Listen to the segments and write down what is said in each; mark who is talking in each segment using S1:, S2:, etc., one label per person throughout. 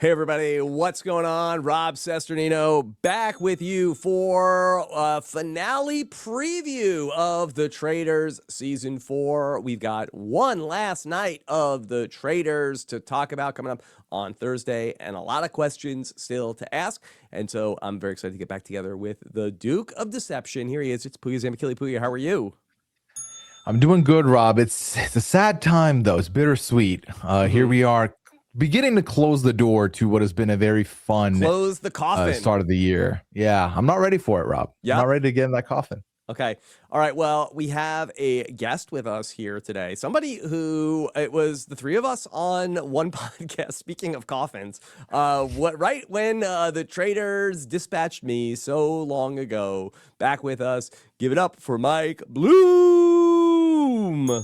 S1: Hey everybody, what's going on? Rob Cesternino back with you for a finale preview of the Traitors Season 4. We've got one last night of the Traitors to talk about coming up on Thursday and a lot of questions still to ask. And so I'm very excited to get back together with the Duke of Deception. Here he is. It's Pooya Zamakili. Pooya, how are you?
S2: I'm doing good, Rob. It's a sad time though. It's bittersweet. Here we are, beginning to close the door to what has been a very fun
S1: Close the coffin.
S2: start of the year. Yeah, I'm not ready for it, Rob.
S1: Yeah.
S2: I'm not ready to get in that coffin.
S1: Okay. All right. Well, we have a guest with us here today. Somebody who it was the three of us on one podcast. Speaking of coffins, right when the Traitors dispatched me so long ago, back with us. Give it up for Mike Bloom.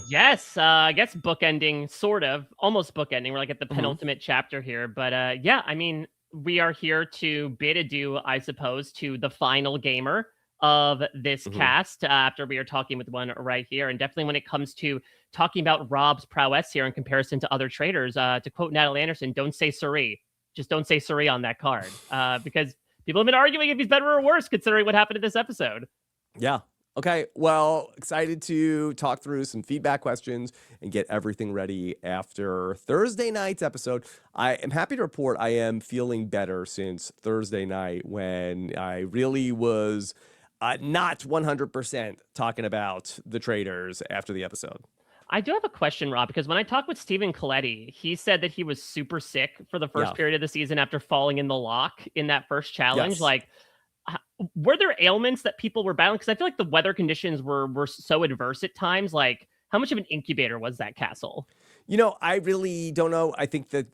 S3: Yes, I guess bookending, sort of, almost bookending. We're like at the penultimate chapter here, but yeah, I mean, we are here to bid adieu, I suppose, to the final gamer of this cast after we are talking with one right here. And definitely when it comes to talking about Rob's prowess here in comparison to other traders, to quote Natalie Anderson, don't say Sari. Just don't say Sari on that card, because people have been arguing if he's better or worse considering what happened in this episode.
S1: Yeah. Okay, well, excited to talk through some feedback questions and get everything ready after Thursday night's episode. I am happy to report I am feeling better since Thursday night when I really was not 100% talking about the Traitors after the episode.
S3: I do have a question, Rob, because when I talked with Stephen Coletti, he said that he was super sick for the first period of the season after falling in the lock in that first challenge.
S1: Yes.
S3: Like, were there ailments that people were battling? Because I feel like the weather conditions were so adverse at times. Like, how much of an incubator was that castle?
S1: You know, I really don't know. I think that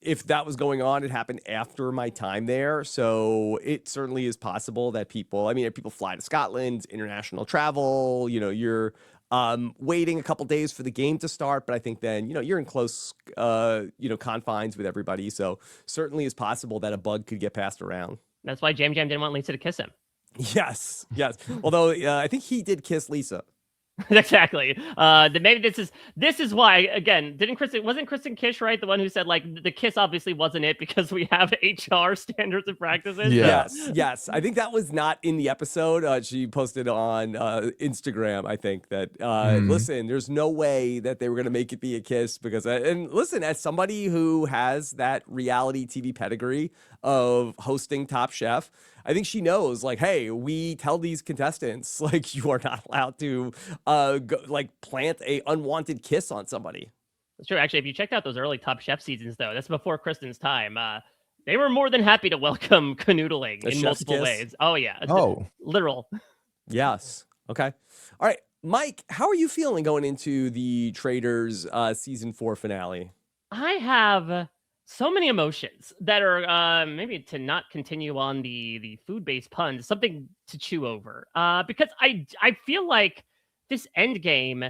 S1: if that was going on, it happened after my time there. So it certainly is possible that people fly to Scotland, international travel, you're waiting a couple days for the game to start. But I think then, you're in close, confines with everybody. So certainly is possible that a bug could get passed around.
S3: That's why Jam Jam didn't want Lisa to kiss him.
S1: Yes. Although I think he did kiss Lisa.
S3: Exactly. Maybe this is why, again, wasn't Kristen Kish, right? The one who said like the kiss obviously wasn't it because we have HR standards and practices.
S1: Yes. I think that was not in the episode. She posted on Instagram, I think that, listen, there's no way that they were going to make it be a kiss because, and listen, as somebody who has that reality TV pedigree of hosting Top Chef, I think she knows, like, hey, we tell these contestants, like, you are not allowed to, plant a unwanted kiss on somebody.
S3: That's true. Actually, if you checked out those early Top Chef seasons, though, that's before Kristen's time. They were more than happy to welcome canoodling in multiple ways. Oh, yeah. Literal.
S1: Yes. Okay. All right. Mike, how are you feeling going into the Traitors season 4 finale?
S3: I have so many emotions that are maybe to not continue on the food-based puns, something to chew over. Because I feel like this Endgame,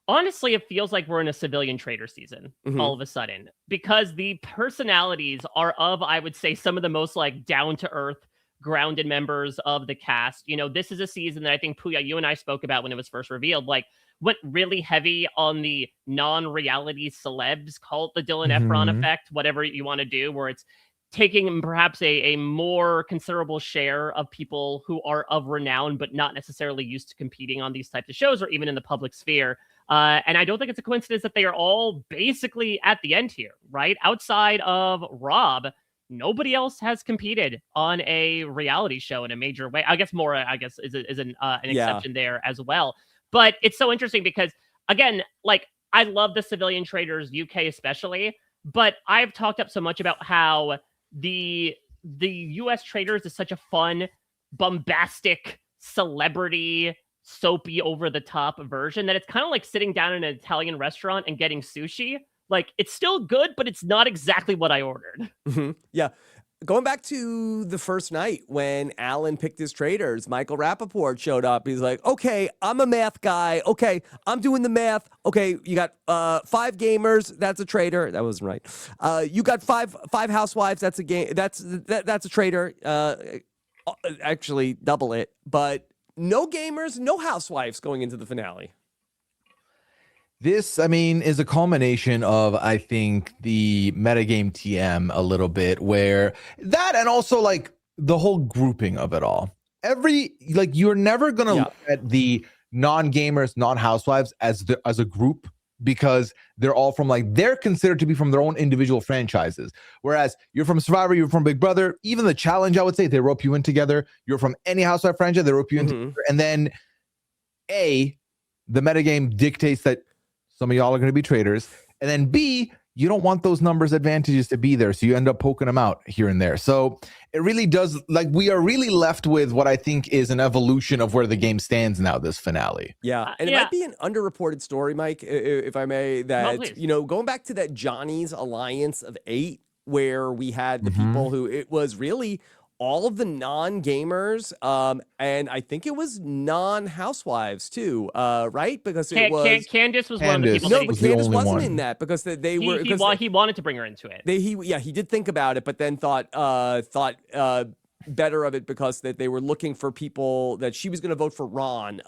S3: honestly, it feels like we're in a civilian traitor season all of a sudden. Because the personalities are of, I would say, some of the most like down-to-earth, grounded members of the cast. This is a season that I think, Pooya, you and I spoke about when it was first revealed, like, went really heavy on the non-reality celebs, call it the Dylan Efron effect, whatever you want to do, where it's taking perhaps a more considerable share of people who are of renown, but not necessarily used to competing on these types of shows or even in the public sphere. And I don't think it's a coincidence that they are all basically at the end here, right? Outside of Rob, nobody else has competed on a reality show in a major way. I guess Maura, is an exception there as well. But it's so interesting because, again, like, I love the civilian traders, UK especially, but I've talked up so much about how the US traders is such a fun, bombastic, celebrity, soapy, over-the-top version that it's kind of like sitting down in an Italian restaurant and getting sushi. Like, it's still good, but it's not exactly what I ordered.
S1: Yeah. Going back to the first night when Alan picked his traders, Michael Rappaport showed up. He's like, okay, I'm a math guy. Okay, I'm doing the math. Okay, you got 5 gamers. That's a trader. That wasn't right. You got five housewives. That's a game. That's a trader. Actually, double it. But no gamers, no housewives going into the finale.
S2: This, I mean, is a culmination of, I think, the metagame TM a little bit, where that and also like the whole grouping of it all. You're never gonna look at the non-gamers, non-housewives as a group, because they're all from they're considered to be from their own individual franchises. Whereas you're from Survivor, you're from Big Brother, even the challenge, I would say they rope you in together. You're from any housewife franchise, they rope you in together. And then the metagame dictates that some of y'all are going to be traitors. And then B, you don't want those numbers advantages to be there. So you end up poking them out here and there. So it really does, we are really left with what I think is an evolution of where the game stands now, this finale.
S1: Yeah. And it might be an underreported story, Mike, if I may, that, going back to that Johnny's alliance of 8, where we had the people who it was really all of the non-gamers, and I think it was non-housewives too, right? Because it was
S3: Candace was one of the people.
S1: No, but Candace wasn't in that because they were.
S3: He wanted to bring her into it.
S1: He did think about it, but then thought better of it because that they were looking for people that she was going to vote for Ron,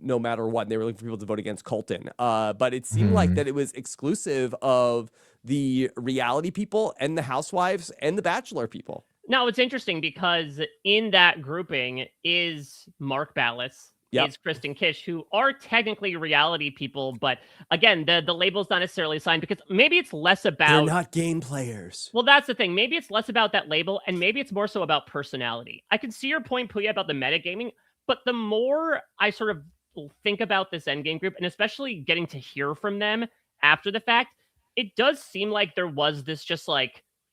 S1: no matter what. And they were looking for people to vote against Colton. But it seemed like that it was exclusive of the reality people and the housewives and the Bachelor people.
S3: Now, it's interesting because in that grouping is Mark Ballas, is Kristen Kish, who are technically reality people. But again, the label's not necessarily assigned because maybe it's less about...
S1: They're not game players.
S3: Well, that's the thing. Maybe it's less about that label and maybe it's more so about personality. I can see your point, Pooya, about the metagaming, but the more I sort of think about this Endgame group, and especially getting to hear from them after the fact, it does seem like there was this just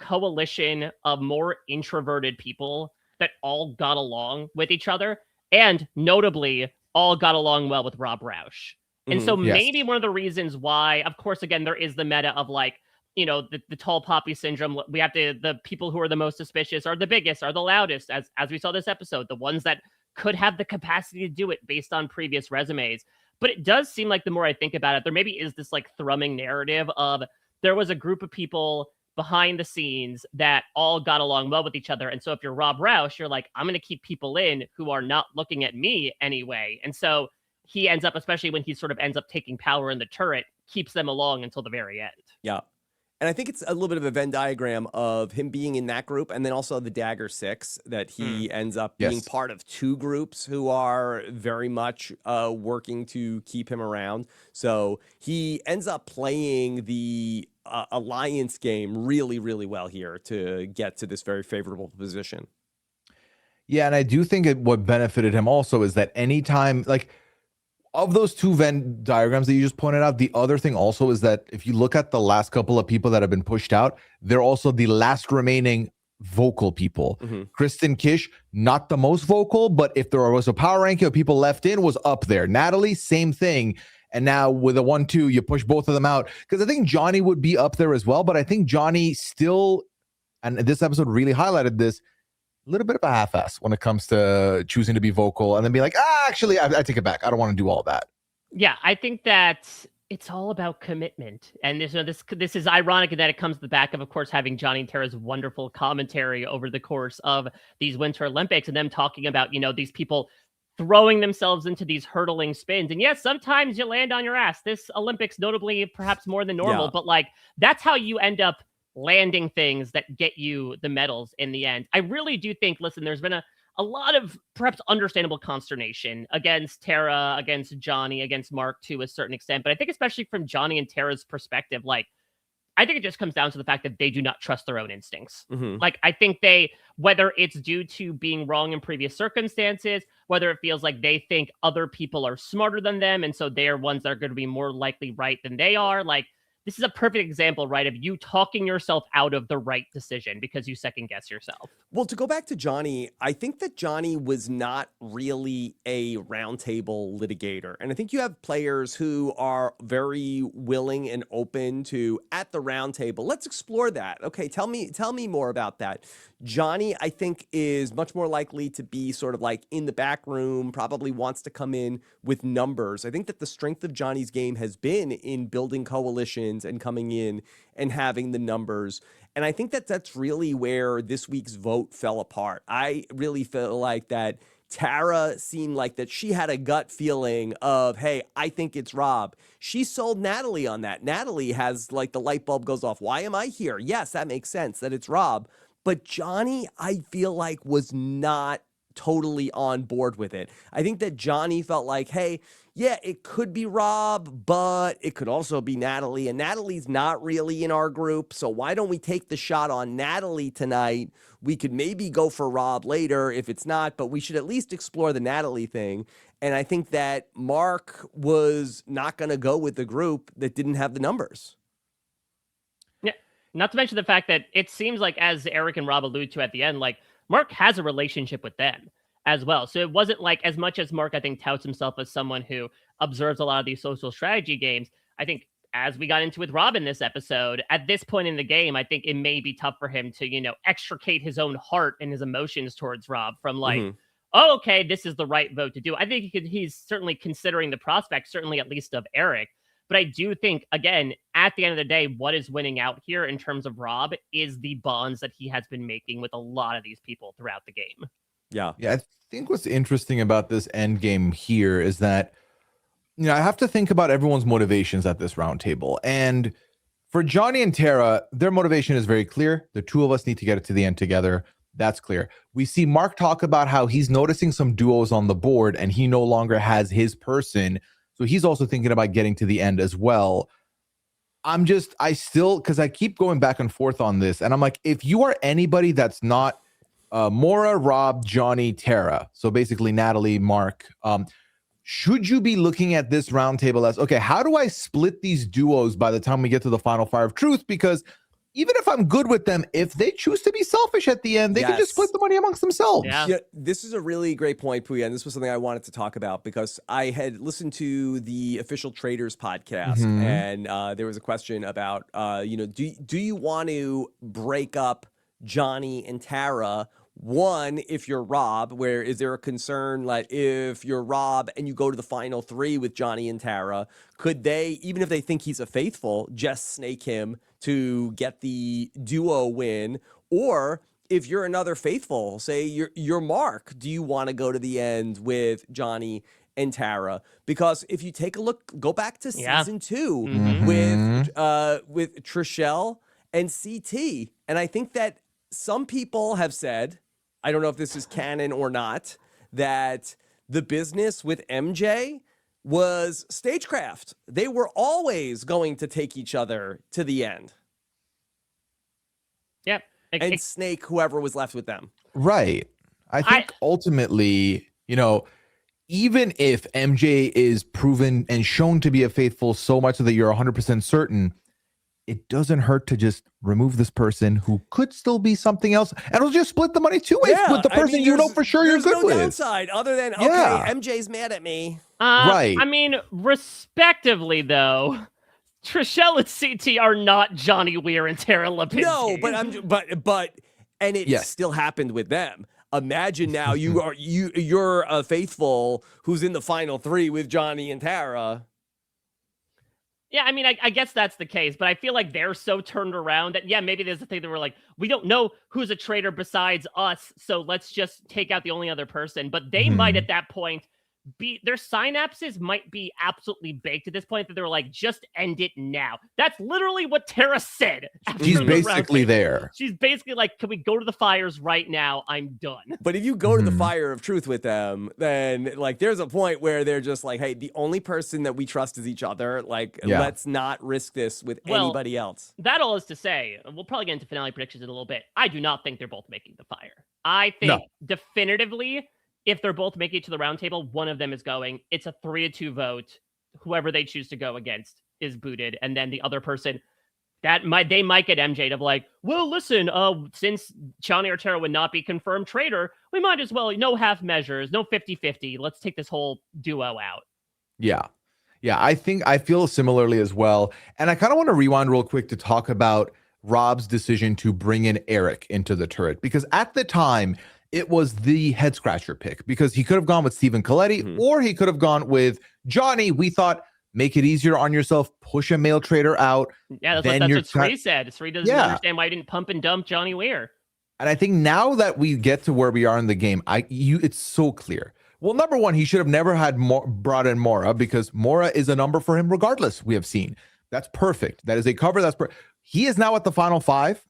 S3: coalition of more introverted people that all got along with each other, and notably all got along well with Rob Roush. And so maybe one of the reasons why, of course, again, there is the meta of the tall poppy syndrome. We have to, the people who are the most suspicious are the biggest, are the loudest, as we saw this episode, the ones that could have the capacity to do it based on previous resumes. But it does seem like the more I think about it, there maybe is this thrumming narrative of there was a group of people behind the scenes that all got along well with each other. And so if you're Rob Roush, you're like, I'm going to keep people in who are not looking at me anyway. And so he ends up, especially when he sort of ends up taking power in the turret, keeps them along until the very end.
S1: Yeah. And I think it's a little bit of a Venn diagram of him being in that group and then also the Dagger Six, that he ends up being part of 2 groups who are very much working to keep him around. So he ends up playing the alliance game really, really well here to get to this very favorable position.
S2: Yeah, and I do think what benefited him also is that anytime, of those 2 Venn diagrams that you just pointed out, the other thing also is that if you look at the last couple of people that have been pushed out, they're also the last remaining vocal people. Kristen Kish, not the most vocal, but if there was a power ranking of people left in, was up there. Natalie, same thing. And now with a 1-2, you push both of them out. Because I think Johnny would be up there as well, but I think Johnny still, and this episode really highlighted this, a little bit of a half-ass when it comes to choosing to be vocal and then be like, actually, I take it back. I don't want to do all that.
S3: Yeah, I think that it's all about commitment. And this is ironic that it comes to the back of course, having Johnny and Tara's wonderful commentary over the course of these Winter Olympics and them talking about, these people throwing themselves into these hurtling spins. And yes, sometimes you land on your ass. This Olympics, notably, perhaps more than normal, but that's how you end up landing things that get you the medals in the end. I really do think, listen, there's been a lot of perhaps understandable consternation against Tara, against Johnny, against Mark to a certain extent. But I think especially from Johnny and Tara's perspective, I think it just comes down to the fact that they do not trust their own instincts. I think whether it's due to being wrong in previous circumstances, whether it feels like they think other people are smarter than them, and so they're ones that are going to be more likely right than they are. This is a perfect example, right, of you talking yourself out of the right decision because you second guess yourself.
S1: Well, to go back to Johnny, I think that Johnny was not really a roundtable litigator. And I think you have players who are very willing and open to, at the roundtable, let's explore that. Okay, tell me more about that. Johnny, I think, is much more likely to be sort of in the back room, probably wants to come in with numbers. I think that the strength of Johnny's game has been in building coalitions and coming in and having the numbers. And I think that that's really where this week's vote fell apart. I really feel like that Tara seemed like that she had a gut feeling of, hey, I think it's Rob. She sold Natalie on that. Natalie has like the light bulb goes off. Why am I here? Yes, that makes sense that it's Rob. But Johnny, I feel like, was not totally on board with it. I think that Johnny felt like, hey, yeah, it could be Rob, but it could also be Natalie. And Natalie's not really in our group. So why don't we take the shot on Natalie tonight? We could maybe go for Rob later if it's not, but we should at least explore the Natalie thing. And I think that Mark was not going to go with the group that didn't have the numbers.
S3: Yeah. Not to mention the fact that it seems like, as Eric and Rob allude to at the end, like Mark has a relationship with them as well. So it wasn't like, as much as Mark, I think, touts himself as someone who observes a lot of these social strategy games, I think, as we got into with Rob in this episode, at this point in the game, I think it may be tough for him to, extricate his own heart and his emotions towards Rob from like, oh, okay, this is the right vote to do. I think he's certainly considering the prospect, certainly at least of Eric. But I do think, again, at the end of the day, what is winning out here in terms of Rob is the bonds that he has been making with a lot of these people throughout the game.
S2: Yeah. I think what's interesting about this end game here is that, I have to think about everyone's motivations at this round table. And for Johnny and Tara, their motivation is very clear. The two of us need to get it to the end together. That's clear. We see Mark talk about how he's noticing some duos on the board and he no longer has his person. So he's also thinking about getting to the end as well. Because I keep going back and forth on this. And I'm like, if you are anybody that's not Maura, Rob, Johnny, Tara, so basically Natalie, Mark, should you be looking at this roundtable as, okay, how do I split these duos by the time we get to the final fire of truth? Because even if I'm good with them, if they choose to be selfish at the end, they can just split the money amongst themselves.
S1: Yeah, this is a really great point, Pooya, and this was something I wanted to talk about because I had listened to the official Traitors podcast, and there was a question about, do you want to break up Johnny and Tara? One, if you're Rob, where is there a concern like if you're Rob and you go to the final three with Johnny and Tara, could they, even if they think he's a faithful, just snake him to get the duo win? Or if you're another faithful, say you're Mark, do you want to go to the end with Johnny and Tara? Because if you take a look, go back to season 2 with Trishelle and CT, and I think that some people have said, I don't know if this is canon or not, that the business with MJ was stagecraft. They were always going to take each other to the end.
S3: Yep.
S1: And snake whoever was left with them.
S2: Right. I think ultimately, even if MJ is proven and shown to be a faithful so much that you're 100% certain, it doesn't hurt to just remove this person who could still be something else, and it'll just split the money 2 ways with the person for sure you're good with.
S1: There's no downside other than, okay, MJ's mad at me.
S2: Right.
S3: I mean, respectively, though, Trishelle and CT are not Johnny Weir and Tara Lipinski.
S1: No, and it still happened with them. Imagine now you're a faithful who's in the final three with Johnny and Tara.
S3: Yeah, I mean, I guess that's the case, but I feel like they're so turned around that, maybe there's a thing that we're like, we don't know who's a traitor besides us, so let's just take out the only other person. But they might at that point their synapses might be absolutely baked at this point that they were like, just end it now. That's literally what Tara said.
S2: She's basically there.
S3: She's basically like, can we go to the fires right now? I'm done.
S1: But if you go to the fire of truth with them, then like there's a point where they're just like, hey, the only person that we trust is each other. Like, let's not risk this with anybody else.
S3: That all is to say, we'll probably get into finale predictions in a little bit. I do not think they're both making the fire. I think definitively, if they're both making it to the round table, one of them is going. It's a 3-2 vote. Whoever they choose to go against is booted. And then the other person, they might get MJ to be like, well, listen, since Johnny or Tara would not be confirmed traitor, we might as well, no half measures, no 50-50. Let's take this whole duo out.
S2: Yeah. I think I feel similarly as well. And I kind of want to rewind real quick to talk about Rob's decision to bring in Eric into the turret. Because at the time, it was the head scratcher pick because he could have gone with Stephen Coletti or he could have gone with Johnny. We thought, make it easier on yourself, push a male traitor out.
S3: Yeah, that's what Sari said. Sari doesn't understand why he didn't pump and dump Johnny Weir.
S2: And I think now that we get to where we are in the game, it's so clear. Well, number one, he should have never brought in Mora, because Mora is a number for him regardless, we have seen. That's perfect. That is a cover. He is now at the final 5,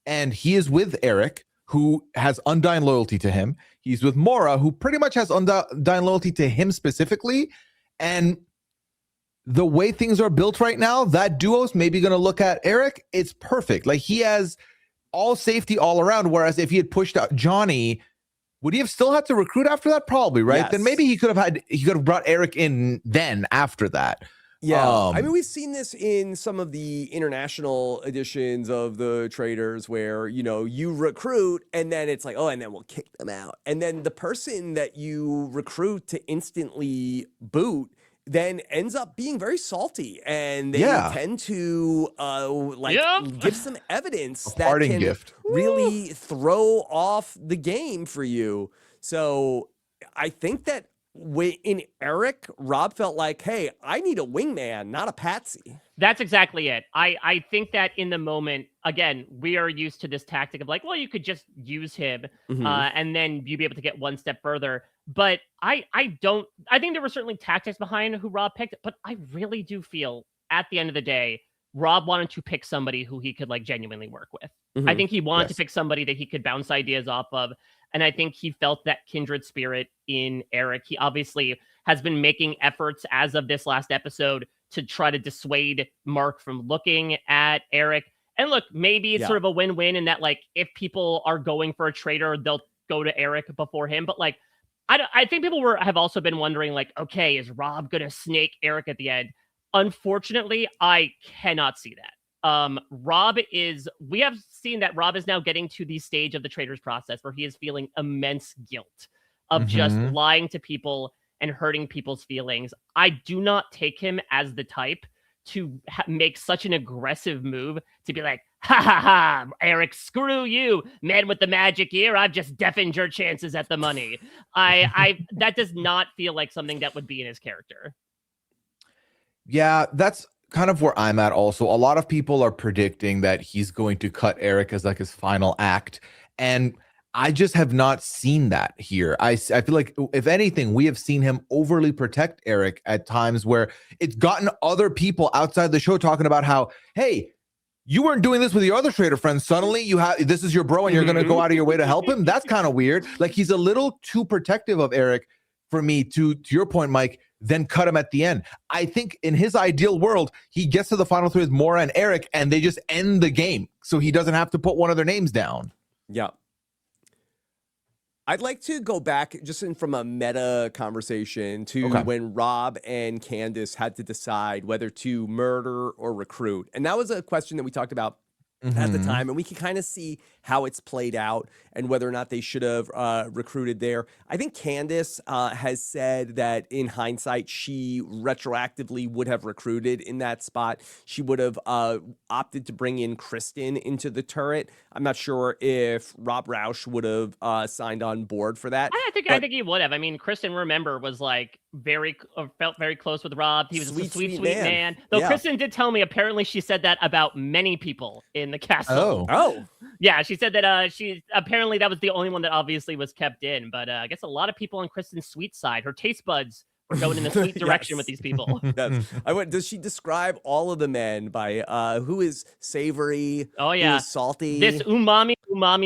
S2: and he is with Eric, who has undying loyalty to him. He's with Mora, who pretty much has undying loyalty to him specifically. And the way things are built right now, that duo's maybe going to look at Eric. It's perfect. Like, he has all safety all around. Whereas if he had pushed out Johnny, would he have still had to recruit after that? Probably, right?
S1: Yes.
S2: Then maybe he could have brought Eric in then after that.
S1: Yeah, I mean, we've seen this in some of the international editions of the Traitors where, you know, you recruit and then it's like, oh, and then we'll kick them out. And then the person that you recruit to instantly boot then ends up being very salty, and they tend to give some evidence that can really throw off the game for you. So I think that in Eric, Rob felt like, hey, I need a wingman, not a patsy.
S3: That's exactly it. I think that in the moment, again, we are used to this tactic of like, well, you could just use him and then you'd be able to get one step further. But I think there were certainly tactics behind who Rob picked, but I really do feel at the end of the day, Rob wanted to pick somebody who he could like genuinely work with. I think he wanted to pick somebody that he could bounce ideas off of. And I think he felt that kindred spirit in Eric. He obviously has been making efforts as of this last episode to try to dissuade Mark from looking at Eric. And look, maybe it's sort of a win-win in that, like, if people are going for a traitor, they'll go to Eric before him. But like, I think people have also been wondering, like, okay, is Rob going to snake Eric at the end? Unfortunately, I cannot see that. We have seen that Rob is now getting to the stage of the Traitors process where he is feeling immense guilt of just lying to people and hurting people's feelings. I do not take him as the type to make such an aggressive move to be like, ha ha ha, Eric, screw you, man with the magic ear. I've just deafened your chances at the money. That does not feel like something that would be in his character.
S2: Yeah, that's kind of where I'm at also. A lot of people are predicting that he's going to cut Eric as like his final act. And I just have not seen that here. I feel like, if anything, we have seen him overly protect Eric at times where it's gotten other people outside the show talking about how, hey, you weren't doing this with your other traitor friends. Suddenly this is your bro and you're going to go out of your way to help him. That's kind of weird. Like, he's a little too protective of Eric for me, to your point, Mike, then cut him at the end. I think in his ideal world, he gets to the final 3 with Mora and Eric and they just end the game. So he doesn't have to put one of their names down.
S1: Yeah. I'd like to go back just from a meta conversation to when Rob and Candace had to decide whether to murder or recruit. And that was a question that we talked about at the time, and we can kind of see how it's played out and whether or not they should have recruited there. I think Candace has said that in hindsight, she retroactively would have recruited in that spot. She would have opted to bring in Kristen into the turret. I'm not sure if Rob Roush would have signed on board for that.
S3: I think he would have. I mean, Kristen, remember, was like felt very close with Rob. He was a sweet man. Though Kristen did tell me apparently she said that about many people in the castle.
S1: Oh.
S3: Yeah, she said that she apparently that was the only one that obviously was kept in. But I guess a lot of people on Kristen's sweet side, her taste buds were going in the sweet direction with these people.
S1: Does she describe all of the men by who is savory?
S3: Oh yeah,
S1: who is salty.
S3: This umami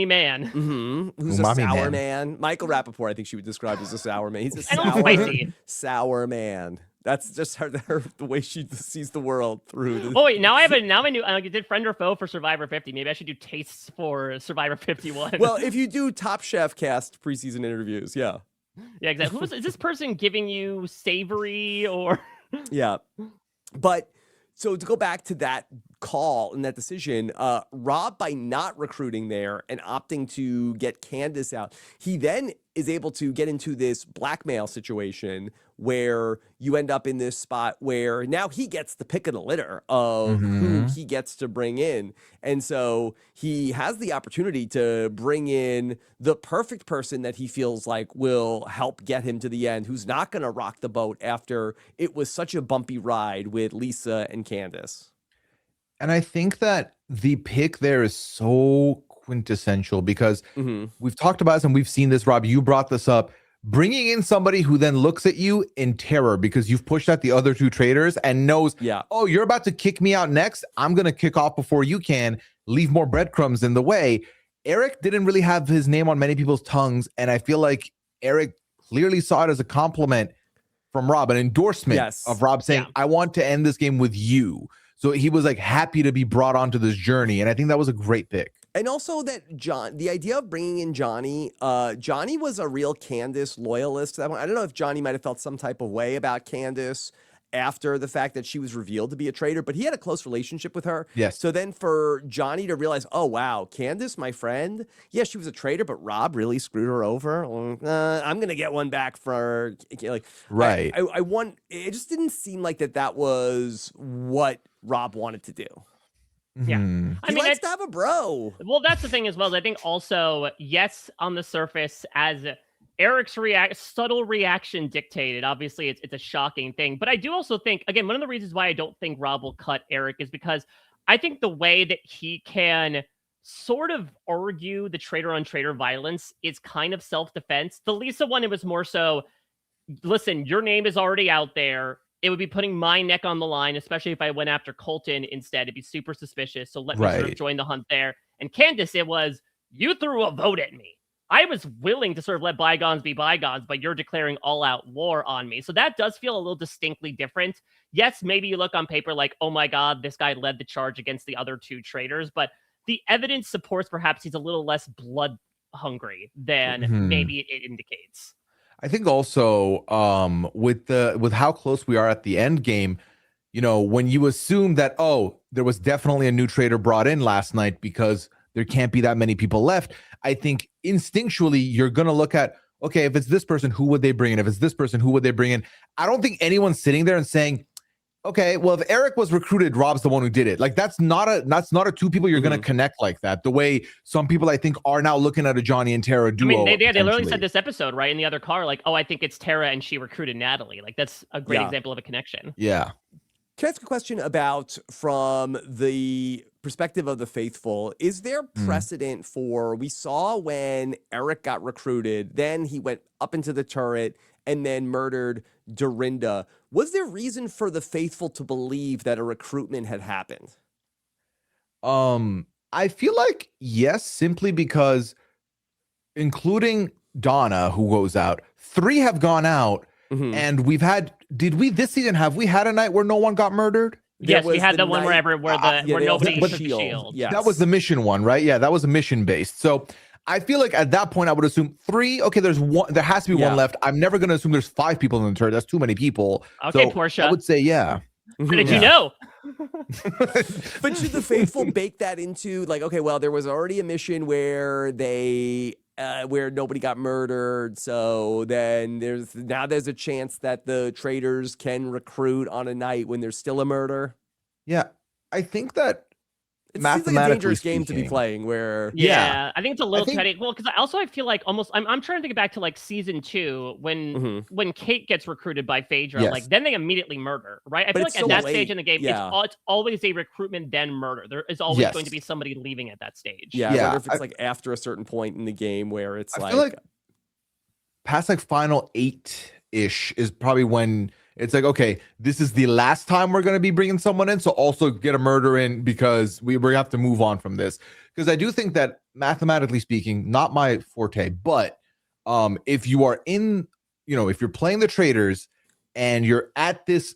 S3: man.
S1: Who's
S2: umami
S1: a sour man? Michael Rappaport, I think she would describe as a sour man. He's a sour man. That's just her the way she sees the world through.
S3: Oh wait, now I knew I did friend or foe for Survivor 50. Maybe I should do tastes for Survivor 51.
S1: Well, if you do Top Chef cast preseason interviews, yeah,
S3: exactly. Is this person giving you savory or?
S1: Yeah, but so to go back to that call and that decision, Rob, by not recruiting there and opting to get Candace out, he then is able to get into this blackmail situation where you end up in this spot where now he gets the pick of the litter of who he gets to bring in. And so he has the opportunity to bring in the perfect person that he feels like will help get him to the end, who's not going to rock the boat after it was such a bumpy ride with Lisa and Candace.
S2: And I think that the pick there is so quintessential because we've talked about this and we've seen this, Rob, you brought this up, bringing in somebody who then looks at you in terror because you've pushed out the other two traitors and knows, oh, you're about to kick me out next. I'm going to kick off before you can, leave more breadcrumbs in the way. Eric didn't really have his name on many people's tongues. And I feel like Eric clearly saw it as a compliment from Rob, an endorsement of Rob saying, I want to end this game with you. So he was like happy to be brought onto this journey. And I think that was a great pick.
S1: And also that the idea of bringing in Johnny, Johnny was a real Candace loyalist. I don't know if Johnny might have felt some type of way about Candace after the fact that she was revealed to be a traitor, but he had a close relationship with her.
S2: Yes.
S1: So then for Johnny to realize, oh, wow, Candace, my friend, yeah, she was a traitor, but Rob really screwed her over. I'm going to get one back for, like,
S2: right.
S1: I want, it just didn't seem like that was what Rob wanted to do.
S3: Yeah.
S1: He likes to have a bro.
S3: Well, that's the thing as well. Is I think also, yes, on the surface, as Eric's subtle reaction dictated, obviously it's a shocking thing. But I do also think, again, one of the reasons why I don't think Rob will cut Eric is because I think the way that he can sort of argue the traitor on traitor violence is kind of self-defense. The Lisa one, it was more so, listen, your name is already out there. It would be putting my neck on the line, especially if I went after Colton instead. It'd be super suspicious. So let me sort of join the hunt there. And Candace, it was, you threw a vote at me. I was willing to sort of let bygones be bygones, but you're declaring all-out war on me. So that does feel a little distinctly different. Yes, maybe you look on paper like, oh my God, this guy led the charge against the other two traitors, but the evidence supports perhaps he's a little less blood hungry than maybe it indicates.
S2: I think also with how close we are at the end game, you know, when you assume that, oh, there was definitely a new traitor brought in last night because there can't be that many people left, I think instinctually you're going to look at, okay, if it's this person, who would they bring in? If it's this person, who would they bring in? I don't think anyone's sitting there and saying, okay, well, if Eric was recruited, Rob's the one who did it. Like, that's not a two people you're going to connect like that. The way some people, I think, are now looking at a Johnny and Tara duo.
S3: I mean, they literally said this episode, right, in the other car, like, oh, I think it's Tara and she recruited Natalie. Like, that's a great example of a connection.
S2: Yeah.
S1: Can I ask a question about, from the perspective of the faithful, is there precedent for, we saw when Eric got recruited, then he went up into the turret and then murdered Dorinda. Was there reason for the faithful to believe that a recruitment had happened?
S2: I feel like yes, simply because including Donna, who goes out, 3 have gone out, and we've had, this season, have we had a night where no one got murdered?
S3: Yes, we had the one where nobody took the shield.
S1: Yes.
S2: That was the mission one, right? Yeah, that was a mission based. So I feel like at that point I would assume 3. Okay, there's one. There has to be one left. I'm never going to assume there's 5 people in the turret. That's too many people.
S3: Okay,
S2: so
S3: Portia.
S2: I would say yeah.
S3: How did you know?
S1: But should the faithful bake that into, like, okay, well, there was already a mission where they where nobody got murdered, so then there's a chance that the traitors can recruit on a night when there's still a murder.
S2: Yeah, I think that
S1: it seems like a dangerous game to be playing where
S3: I think it's a little petty. Well, because I feel like almost I'm trying to think back to like season 2 when Kate gets recruited by Phaedra, like then they immediately murder, right? I feel like at that stage in the game, it's always a recruitment then murder. There is always going to be somebody leaving at that stage.
S1: I wonder if it's like after a certain point in the game where it's
S2: I feel like past like final 8-ish is probably when it's like, okay, this is the last time we're going to be bringing someone in, so also get a murder in because we have to move on from this. Because I do think that mathematically speaking, not my forte, but if you are in, if you're playing the traitors and you're at this,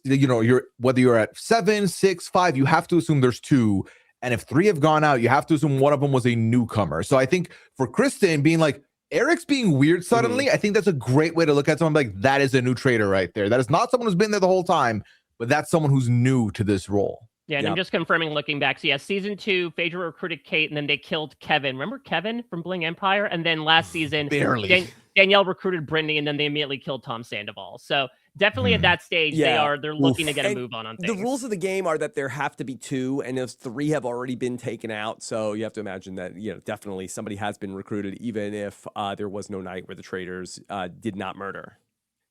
S2: whether you're at 7, 6, 5, you have to assume there's 2. And if 3 have gone out, you have to assume one of them was a newcomer. So I think for Kristen being like, Eric's being weird suddenly, I think that's a great way to look at someone like, that is a new traitor right there. That is not someone who's been there the whole time, but that's someone who's new to this role.
S3: Yeah, and I'm just confirming looking back. So yeah, season 2, Phaedra recruited Kate, and then they killed Kevin. Remember Kevin from Bling Empire? And then last season, Danielle recruited Brittany, and then they immediately killed Tom Sandoval. So definitely at that stage, they're looking to get a move on things.
S1: The rules of the game are that there have to be 2, and those 3 have already been taken out. So you have to imagine that definitely somebody has been recruited, even if there was no night where the traitors did not murder.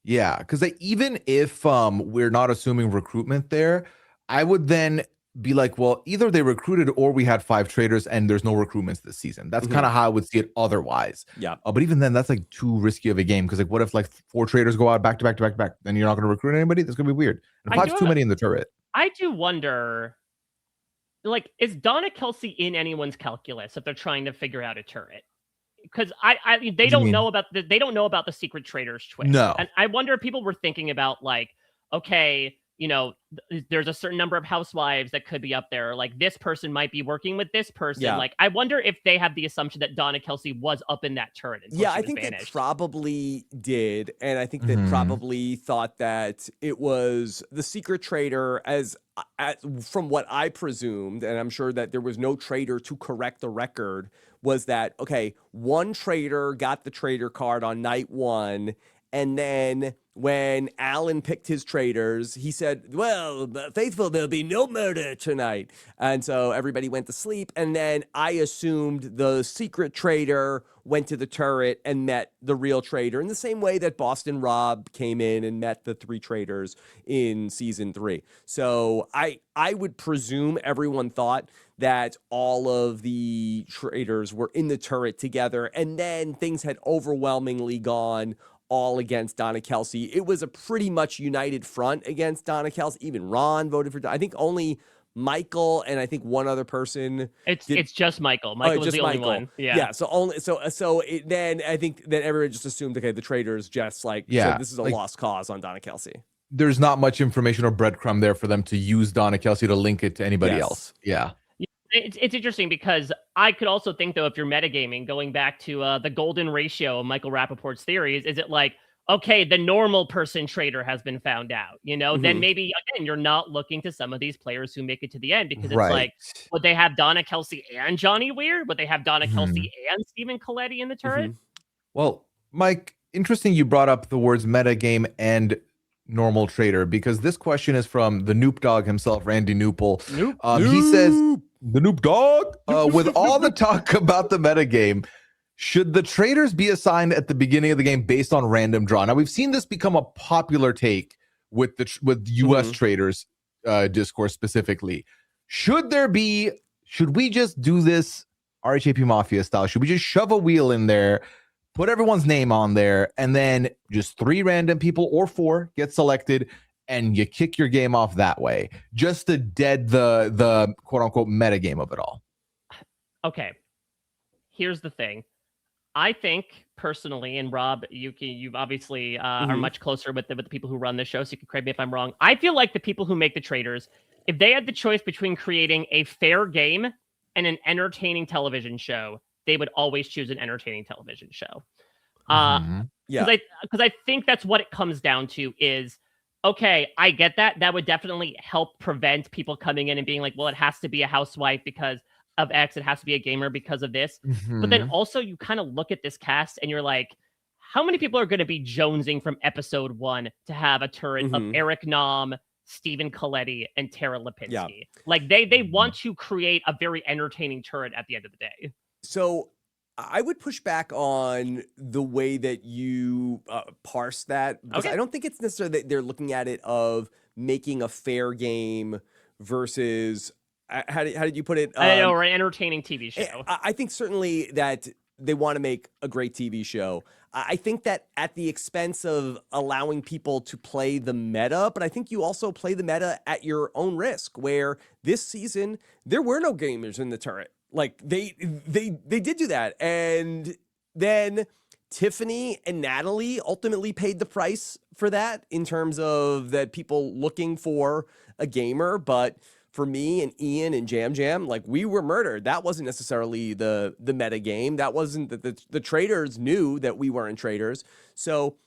S2: Yeah, because even if we're not assuming recruitment there, I would then be like, well, either they recruited or we had 5 traitors and there's no recruitments this season. That's kind of how I would see it otherwise.
S1: Yeah.
S2: But even then, that's like too risky of a game because like, what if like 4 traitors go out back to back to back to back? Then you're not going to recruit anybody. That's going to be weird. And 5's too many in the turret.
S3: I do wonder, like, is Donna Kelsey in anyone's calculus if they're trying to figure out a turret? Because they don't know about the secret traitors twist.
S2: No.
S3: And I wonder if people were thinking about like, okay, you know, there's a certain number of housewives that could be up there. Like this person might be working with this person.
S1: Yeah.
S3: Like, I wonder if they have the assumption that Donna Kelsey was up in that turret.
S1: Yeah, I think they probably did. And I think they probably thought that it was the secret traitor as from what I presumed, and I'm sure that there was no traitor to correct the record, was that, okay, one traitor got the traitor card on night 1, and then when Alan picked his traitors, he said, well, Faithful, there'll be no murder tonight. And so everybody went to sleep. And then I assumed the secret traitor went to the turret and met the real traitor in the same way that Boston Rob came in and met the 3 traitors in season 3. So I would presume everyone thought that all of the traitors were in the turret together, and then things had overwhelmingly gone all against Donna Kelsey. It was a pretty much united front against Donna Kelsey. Even Ron voted for, I think only Michael and I think one other person.
S3: It's just Michael. Michael was the only one. Yeah.
S1: Then I think that everyone just assumed, okay, the traitors just like, so this is a lost cause on Donna Kelsey.
S2: There's not much information or breadcrumb there for them to use Donna Kelsey to link it to anybody else. Yeah.
S3: It's interesting because I could also think, though, if you're metagaming, going back to the golden ratio of Michael Rappaport's theories, is it like, okay, the normal person traitor has been found out, you know, then maybe, again, you're not looking to some of these players who make it to the end because it's like, would they have Donna Kelsey and Johnny Weir? Would they have Donna Kelsey and Stephen Coletti in the turret?
S2: Well, Mike, interesting you brought up the words metagame and normal traitor, because this question is from the Noop Dog himself, Randy Noople. He says, the Noop Dog, with all the talk about the metagame, should the traitors be assigned at the beginning of the game based on random draw? Now, we've seen this become a popular take with US traitors discourse specifically. Should we just do this RHAP Mafia style? Should we just shove a wheel in there, put everyone's name on there, and then just 3 random people or 4 get selected, and you kick your game off that way, just to dead the quote-unquote metagame of it all?
S3: Okay, here's the thing. I think, personally, and Rob, you've obviously are much closer with the people who run the show, so you can correct me if I'm wrong. I feel like the people who make the traitors, if they had the choice between creating a fair game and an entertaining television show, they would always choose an entertaining television show. Because I think that's what it comes down to is, okay, I get that. That would definitely help prevent people coming in and being like, well, it has to be a housewife because of X. It has to be a gamer because of this. But then also you kind of look at this cast and you're like, how many people are going to be jonesing from episode 1 to have a turret of Eric Nam, Stephen Coletti, and Tara Lipinski? Yeah. Like they want to create a very entertaining turret at the end of the day.
S1: So I would push back on the way that you parse that, because I don't think it's necessarily that they're looking at it of making a fair game versus how did you put it?
S3: I know, or an entertaining TV show.
S1: I think certainly that they want to make a great TV show. I think that at the expense of allowing people to play the meta, but I think you also play the meta at your own risk, where this season there were no gamers in the turret. Like they did do that. And then Tiffany and Natalie ultimately paid the price for that in terms of that people looking for a gamer. But for me and Ian and Jam Jam, like we were murdered. That wasn't necessarily the meta game. That wasn't the traitors knew that we weren't traitors. So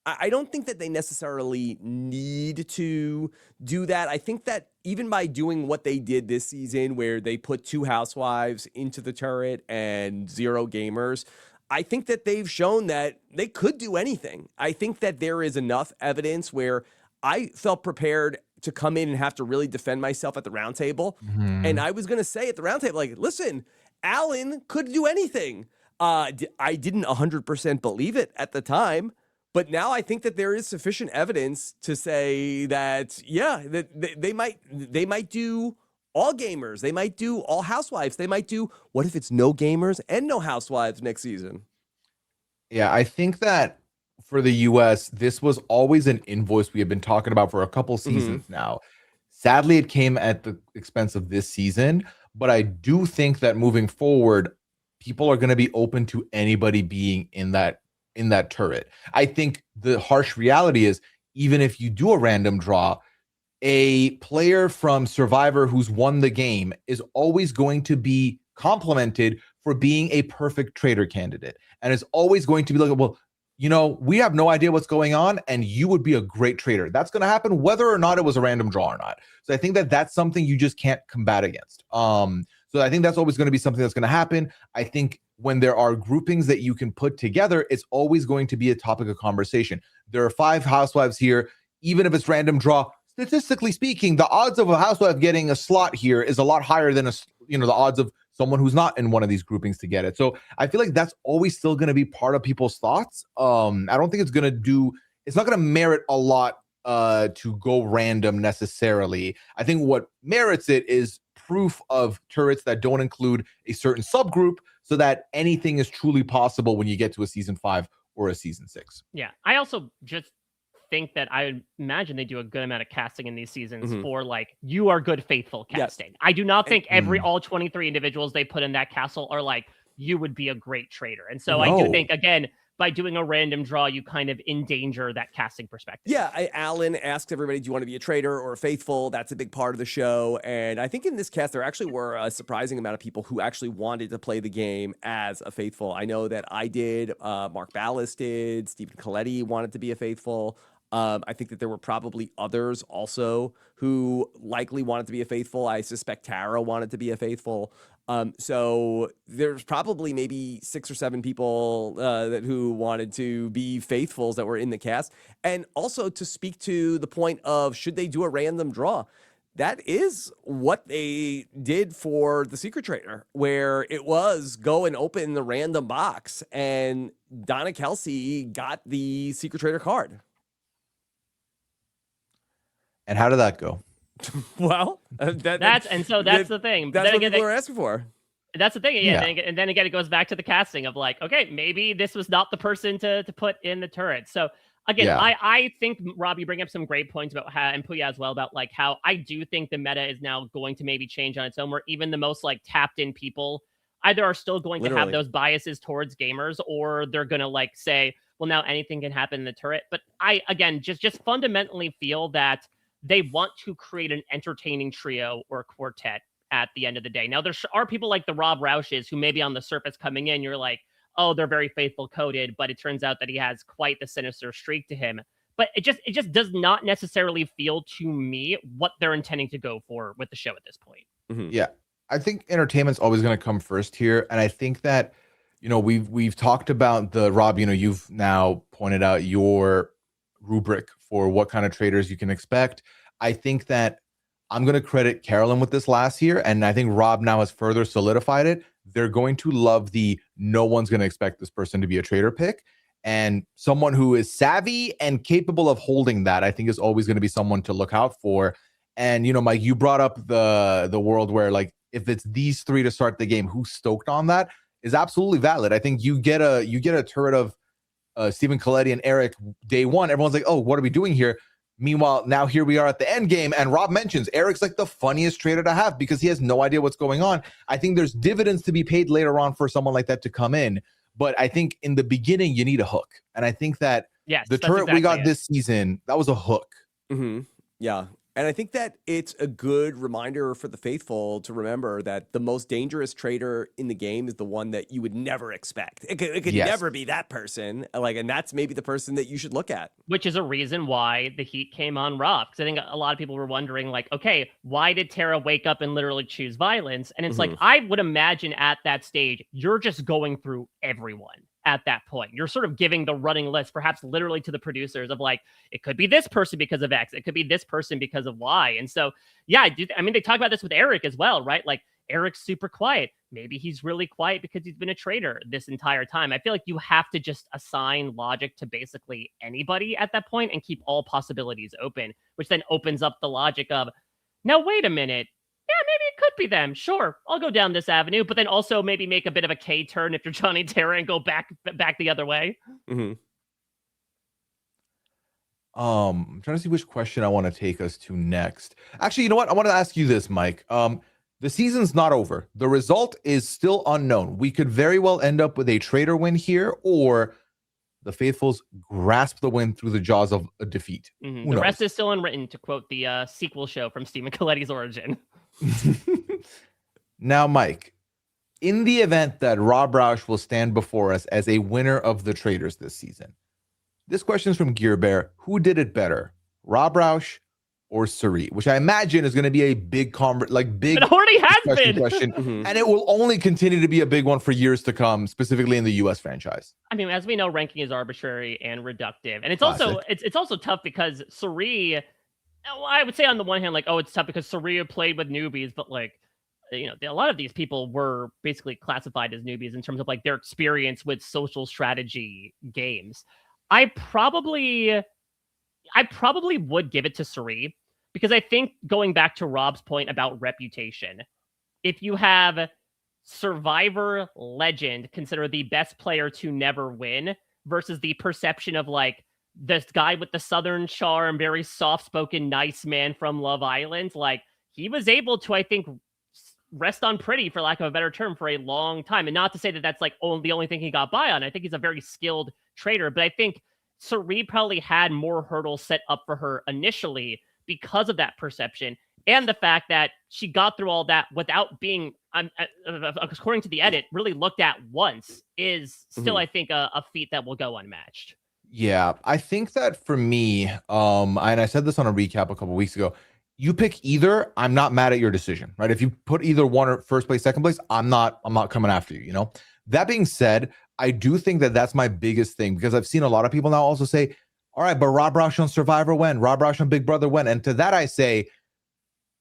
S1: I don't think that they necessarily need to do that. I think that even by doing what they did this season, where they put 2 housewives into the turret and 0 gamers, I think that they've shown that they could do anything. I think that there is enough evidence where I felt prepared to come in and have to really defend myself at the round table. And I was going to say at the round table, like, listen, Alan could do anything. I didn't 100% believe it at the time. But now I think that there is sufficient evidence to say that, yeah, that they might do all gamers. They might do all housewives. They might do, what if it's no gamers and no housewives next season?
S2: Yeah, I think that for the US, this was always an invoice we have been talking about for a couple seasons now. Sadly, it came at the expense of this season, but I do think that moving forward, people are going to be open to anybody being in that turret. I think the harsh reality is, even if you do a random draw, a player from Survivor who's won the game is always going to be complimented for being a perfect traitor candidate, and is always going to be like, well, you know, we have no idea what's going on, and you would be a great traitor. That's going to happen whether or not it was a random draw or not. So I think that that's something you just can't combat against. So I think that's always going to be something that's going to happen. I think when there are groupings that you can put together, it's always going to be a topic of conversation. There are 5 housewives here. Even if it's random draw, statistically speaking, the odds of a housewife getting a slot here is a lot higher than the odds of someone who's not in one of these groupings to get it. So I feel like that's always still going to be part of people's thoughts. I don't think it's not going to merit a lot to go random necessarily. I think what merits it is proof of turrets that don't include a certain subgroup, so that anything is truly possible when you get to a season 5 or a season 6.
S3: Yeah, I also just think that I imagine they do a good amount of casting in these seasons for like, you are good faithful casting. Yes. I do not think all 23 individuals they put in that castle are like, you would be a great traitor. And so I do think, again, by doing a random draw, you kind of endanger that casting perspective.
S1: Yeah, Alan asked everybody, do you want to be a traitor or a faithful? That's a big part of the show. And I think in this cast, there actually were a surprising amount of people who actually wanted to play the game as a faithful. I know that I did, Mark Ballas did, Stephen Coletti wanted to be a faithful. I think that there were probably others also who likely wanted to be a faithful. I suspect Tara wanted to be a faithful. So there's probably maybe 6 or 7 people who wanted to be faithfuls that were in the cast. And also to speak to the point of, should they do a random draw? That is what they did for the Secret Traitor, where it was go and open the random box, and Donna Kelsey got the Secret Traitor card.
S2: And how did that go?
S1: Well,
S3: that's the thing.
S1: That's what people are asking for.
S3: That's the thing. Yeah. And then again, it goes back to the casting of like, okay, maybe this was not the person to put in the turret. So again, I think, Rob, you bring up some great points about how, and Pooya as well, about like how I do think the meta is now going to maybe change on its own, where even the most like tapped in people either are still going to have those biases towards gamers, or they're going to like say, well, now anything can happen in the turret. But I, again, just fundamentally feel that they want to create an entertaining trio or quartet at the end of the day. Now, there are people like the Rob Roushes who maybe on the surface coming in, you're like, oh, they're very faithful coded, but it turns out that he has quite the sinister streak to him. But it just does not necessarily feel to me what they're intending to go for with the show at this point.
S2: Yeah, I think entertainment's always going to come first here. And I think that, we've talked about the Rob, you've now pointed out your rubric for what kind of traders you can expect. I think that I'm going to credit Carolyn with this last year, and I think Rob now has further solidified it. They're going to love the no one's going to expect this person to be a trader pick, and someone who is savvy and capable of holding that, I think, is always going to be someone to look out for. And Mike, you brought up the world where, like, if it's these 3 to start the game, who's stoked on that is absolutely valid. I think you get a turret of Stephen Coletti and Eric day 1. Everyone's like, oh, what are we doing here? Meanwhile, now here we are at the end game, and Rob mentions Eric's like the funniest trader to have because he has no idea what's going on. I think there's dividends to be paid later on for someone like that to come in, but I think in the beginning you need a hook, and I think that the turret we got this season, that was a hook.
S1: Yeah. And I think that it's a good reminder for the faithful to remember that the most dangerous traitor in the game is the one that you would never expect. It could never be that person. And that's maybe the person that you should look at.
S3: Which is a reason why the heat came on Rob. Because I think a lot of people were wondering, like, okay, why did Tara wake up and literally choose violence? And it's like, I would imagine at that stage, you're just going through everyone. At that point, you're sort of giving the running list, perhaps literally to the producers, of like, it could be this person because of X, it could be this person because of Y. And so, yeah, I mean, they talk about this with Eric as well, right? Like, Eric's super quiet. Maybe he's really quiet because he's been a traitor this entire time. I feel like you have to just assign logic to basically anybody at that point and keep all possibilities open, which then opens up the logic of, now, wait a minute. Yeah, maybe be them. Sure, I'll go down this avenue, but then also maybe make a bit of a K turn if you're Johnny Terra and go back the other way.
S1: Mm-hmm.
S2: I'm trying to see which question I want to take us to next. Actually, you know what? I want to ask you this, Mike. The season's not over. The result is still unknown. We could very well end up with a traitor win here, or the Faithfuls grasp the win through the jaws of a defeat.
S3: The rest is still unwritten, to quote the sequel show from Stephen Colletti's Origin.
S2: Now, Mike, in the event that Rob Roush will stand before us as a winner of the Traitors this season, this question is from Gear Bear. Who did it better, Rob Roush or Sari? Which I imagine is going to be a big big.
S3: It already has been.
S2: Question, and it will only continue to be a big one for years to come, specifically in the U.S. franchise.
S3: I mean, as we know, ranking is arbitrary and reductive, and it's
S2: Classic.
S3: also it's also tough because Sari. I would say on the one hand, like, oh, it's tough because Sari played with newbies, but like, you know, a lot of these people were basically classified as newbies in terms of like their experience with social strategy games. I probably would give it to Sari because I think, going back to Rob's point about reputation, if you have Survivor legend considered the best player to never win versus the perception of like this guy with the Southern charm, very soft-spoken, nice man from Love Island, like he was able to, I think, rest on pretty, for lack of a better term, for a long time. And not to say that that's like the only thing he got by on. I think he's a very skilled traitor, but I think Sari probably had more hurdles set up for her initially because of that perception and the fact that she got through all that without being, according to the edit, really looked at once is still, I think, a feat that will go unmatched.
S2: Yeah, I think that for me, and I said this on a recap a couple weeks ago, you pick either, I'm not mad at your decision, right? If you put either one or first place, second place, I'm not coming after you, you know? That being said, I do think that that's my biggest thing, because I've seen a lot of people now also say, all right, but Rob Roush on Survivor when? Rob Roush on Big Brother when? And to that I say,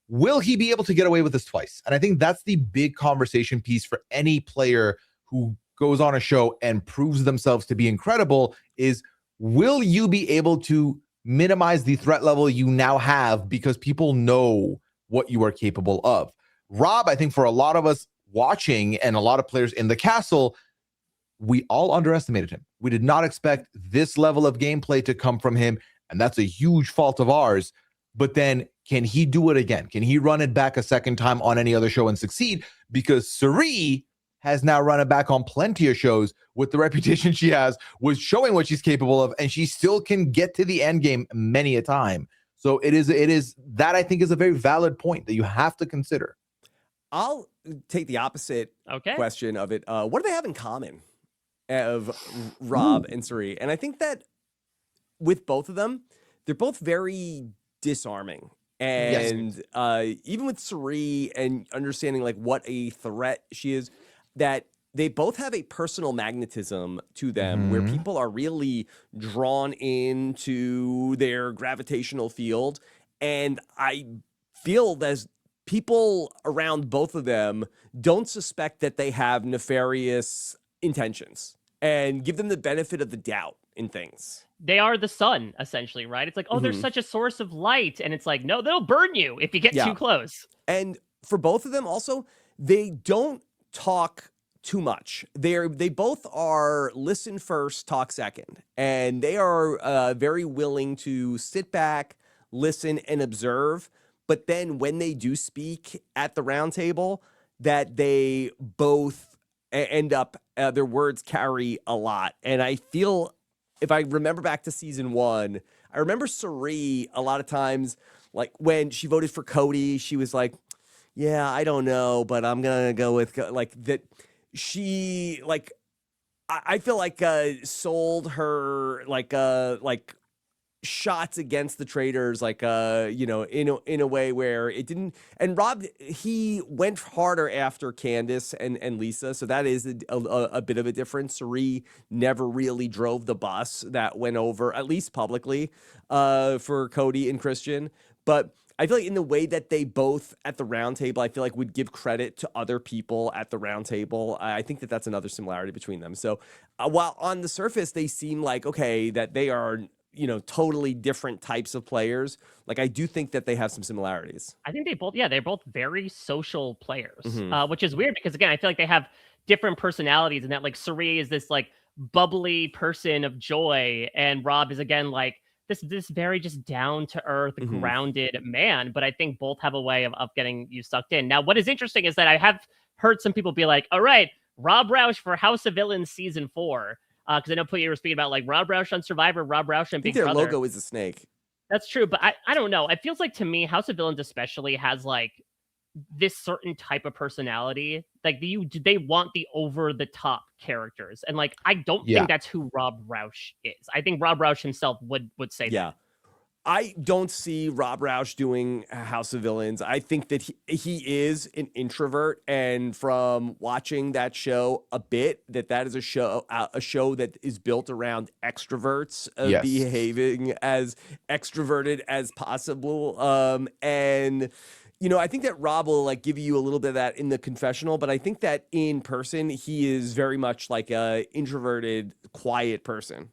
S2: will he be able to get away with this twice? And I think that's the big conversation piece for any player who goes on a show and proves themselves to be incredible is, will you be able to minimize the threat level you now have because people know what you are capable of? Rob, I think for a lot of us watching and a lot of players in the castle, we all underestimated him. We did not expect this level of gameplay to come from him, and that's a huge fault of ours. But then, can he do it again? Can he run it back a second time on any other show and succeed? Because Sari has now run it back on plenty of shows with the reputation she has, with showing what she's capable of, and she still can get to the end game many a time. So it is that, I think, is a very valid point that you have to consider.
S1: I'll take the opposite question of it. What do they have in common of Rob and Sari? And I think that with both of them, they're both very disarming. And even with Sari and understanding like what a threat she is, that they both have a personal magnetism to them where people are really drawn into their gravitational field. And I feel that people around both of them don't suspect that they have nefarious intentions and give them the benefit of the doubt in things.
S3: They are the sun, essentially, right? It's like, oh, there's such a source of light. And it's like, no, they'll burn you if you get too close.
S1: And for both of them also, they don't talk too much. They both are listen first, talk second. And they are very willing to sit back, listen, and observe. But then when they do speak at the round table, that they both end up, their words carry a lot. And I feel, if I remember back to season 1, I remember Sari a lot of times, like when she voted for Cody, she was like, yeah, I don't know, but I'm going to go with like that. She like, I feel like sold her like shots against the Traitors, like you know, in a way where it didn't. And Rob, he went harder after Candace and Lisa, so that is a bit of a difference. Sari never really drove the bus that went over, at least publicly, for Cody and Christian. But I feel like in the way that they both at the round table, I feel like would give credit to other people at the round table. I think that that's another similarity between them. So while on the surface they seem like, okay, that they are, totally different types of players, like I do think that they have some similarities.
S3: I think they're both very social players,
S1: Mhm.
S3: which is weird because again, I feel like they have different personalities, and that like Sari is this like bubbly person of joy, and Rob is again like this very just down to earth,
S1: Mhm.
S3: grounded man. But I think both have a way of getting you sucked in. Now, what is interesting is that I have heard some people be like, "All right, Rob Roush for House of Villains season 4." Because I know Pooya were speaking about like Rob Roush on Survivor, Rob Roush on
S1: I think
S3: Big
S1: their
S3: Brother.
S1: logo is a snake.
S3: That's true, but I don't know. It feels like to me, House of Villains especially has like this certain type of personality. Like they want the over the top characters, and like I don't
S2: Yeah.
S3: think that's who Rob Roush is. I think Rob Roush himself would say
S1: Yeah.
S3: that.
S1: I don't see Rob Roush doing House of Villains. I think that he is an introvert, and from watching that show a bit, that is a show that is built around extroverts
S2: Yes.
S1: behaving as extroverted as possible. And I think that Rob will like give you a little bit of that in the confessional, but I think that in person he is very much like a introverted, quiet person.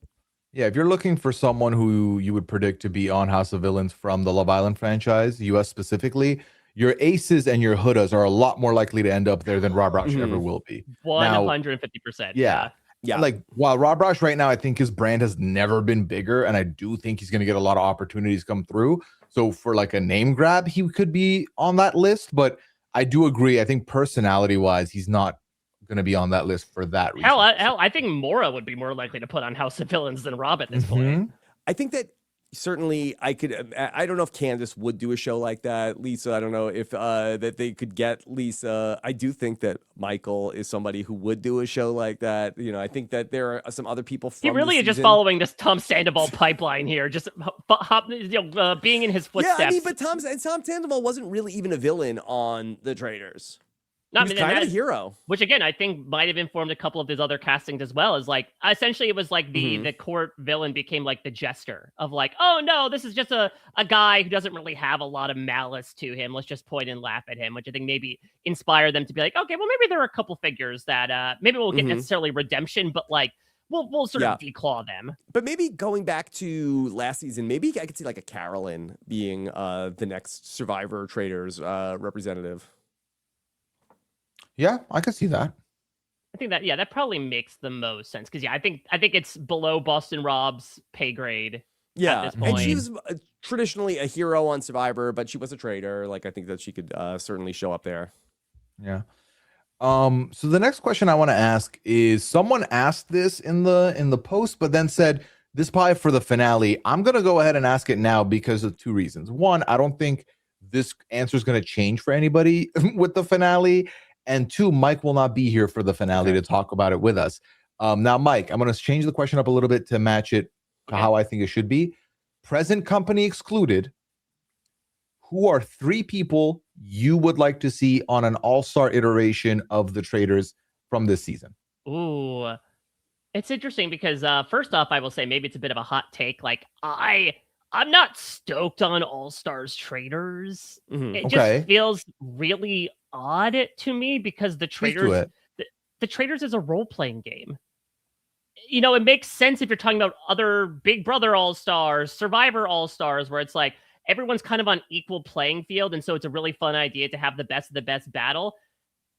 S2: Yeah, if you're looking for someone who you would predict to be on House of Villains from the Love Island franchise, US specifically, your aces and your hudas are a lot more likely to end up there than Rob Roush ever will be. Now,
S3: 150%.
S2: yeah.
S1: Yeah.
S2: Like, while Rob Roush right now, I think his brand has never been bigger, and I do think he's going to get a lot of opportunities come through. So for like a name grab, he could be on that list, but I do agree. I think personality-wise, he's not going to be on that list for that reason.
S3: Hell, I think Mora would be more likely to put on House of Villains than Rob at this point.
S1: I think that certainly I could. I don't know if Candace would do a show like that. Lisa, I don't know if that they could get Lisa. I do think that Michael is somebody who would do a show like that. I think that there are some other people from
S3: He really is just following this Tom Sandoval pipeline here, just being in his footsteps.
S1: Yeah, I mean, but Tom Sandoval wasn't really even a villain on the Traitors. He was kind of a hero.
S3: Which again, I think might have informed a couple of his other castings as well. Is like essentially it was like the court villain became like the jester of like, oh no, this is just a guy who doesn't really have a lot of malice to him. Let's just point and laugh at him, which I think maybe inspired them to be like, okay, well maybe there are a couple figures that maybe we'll get necessarily redemption, but like we'll sort of declaw them.
S1: But maybe going back to last season, maybe I could see like a Carolyn being the next Survivor Traitors representative.
S2: Yeah, I could see that.
S3: I think that probably makes the most sense because I think it's below Boston Rob's pay grade.
S1: Yeah,
S3: at this point.
S1: And she was traditionally a hero on Survivor, but she was a traitor. Like I think that she could certainly show up there.
S2: Yeah. So the next question I want to ask is, someone asked this in the post, but then said this probably for the finale. I'm gonna go ahead and ask it now because of two reasons. One, I don't think this answer is going to change for anybody with the finale. And two, Mike will not be here for the finale to talk about it with us. Now, Mike, I'm going to change the question up a little bit to match it to how I think it should be. Present company excluded, who are 3 people you would like to see on an all-star iteration of the Traitors from this season?
S3: Ooh, it's interesting because first off, I will say maybe it's a bit of a hot take. Like I'm not stoked on All-Stars Traitors. It just feels really odd to me because the Traitors, the Traitors is a role-playing game. It makes sense if you're talking about other Big Brother All-Stars, Survivor All-Stars, where it's like everyone's kind of on equal playing field, and so it's a really fun idea to have the best of the best battle.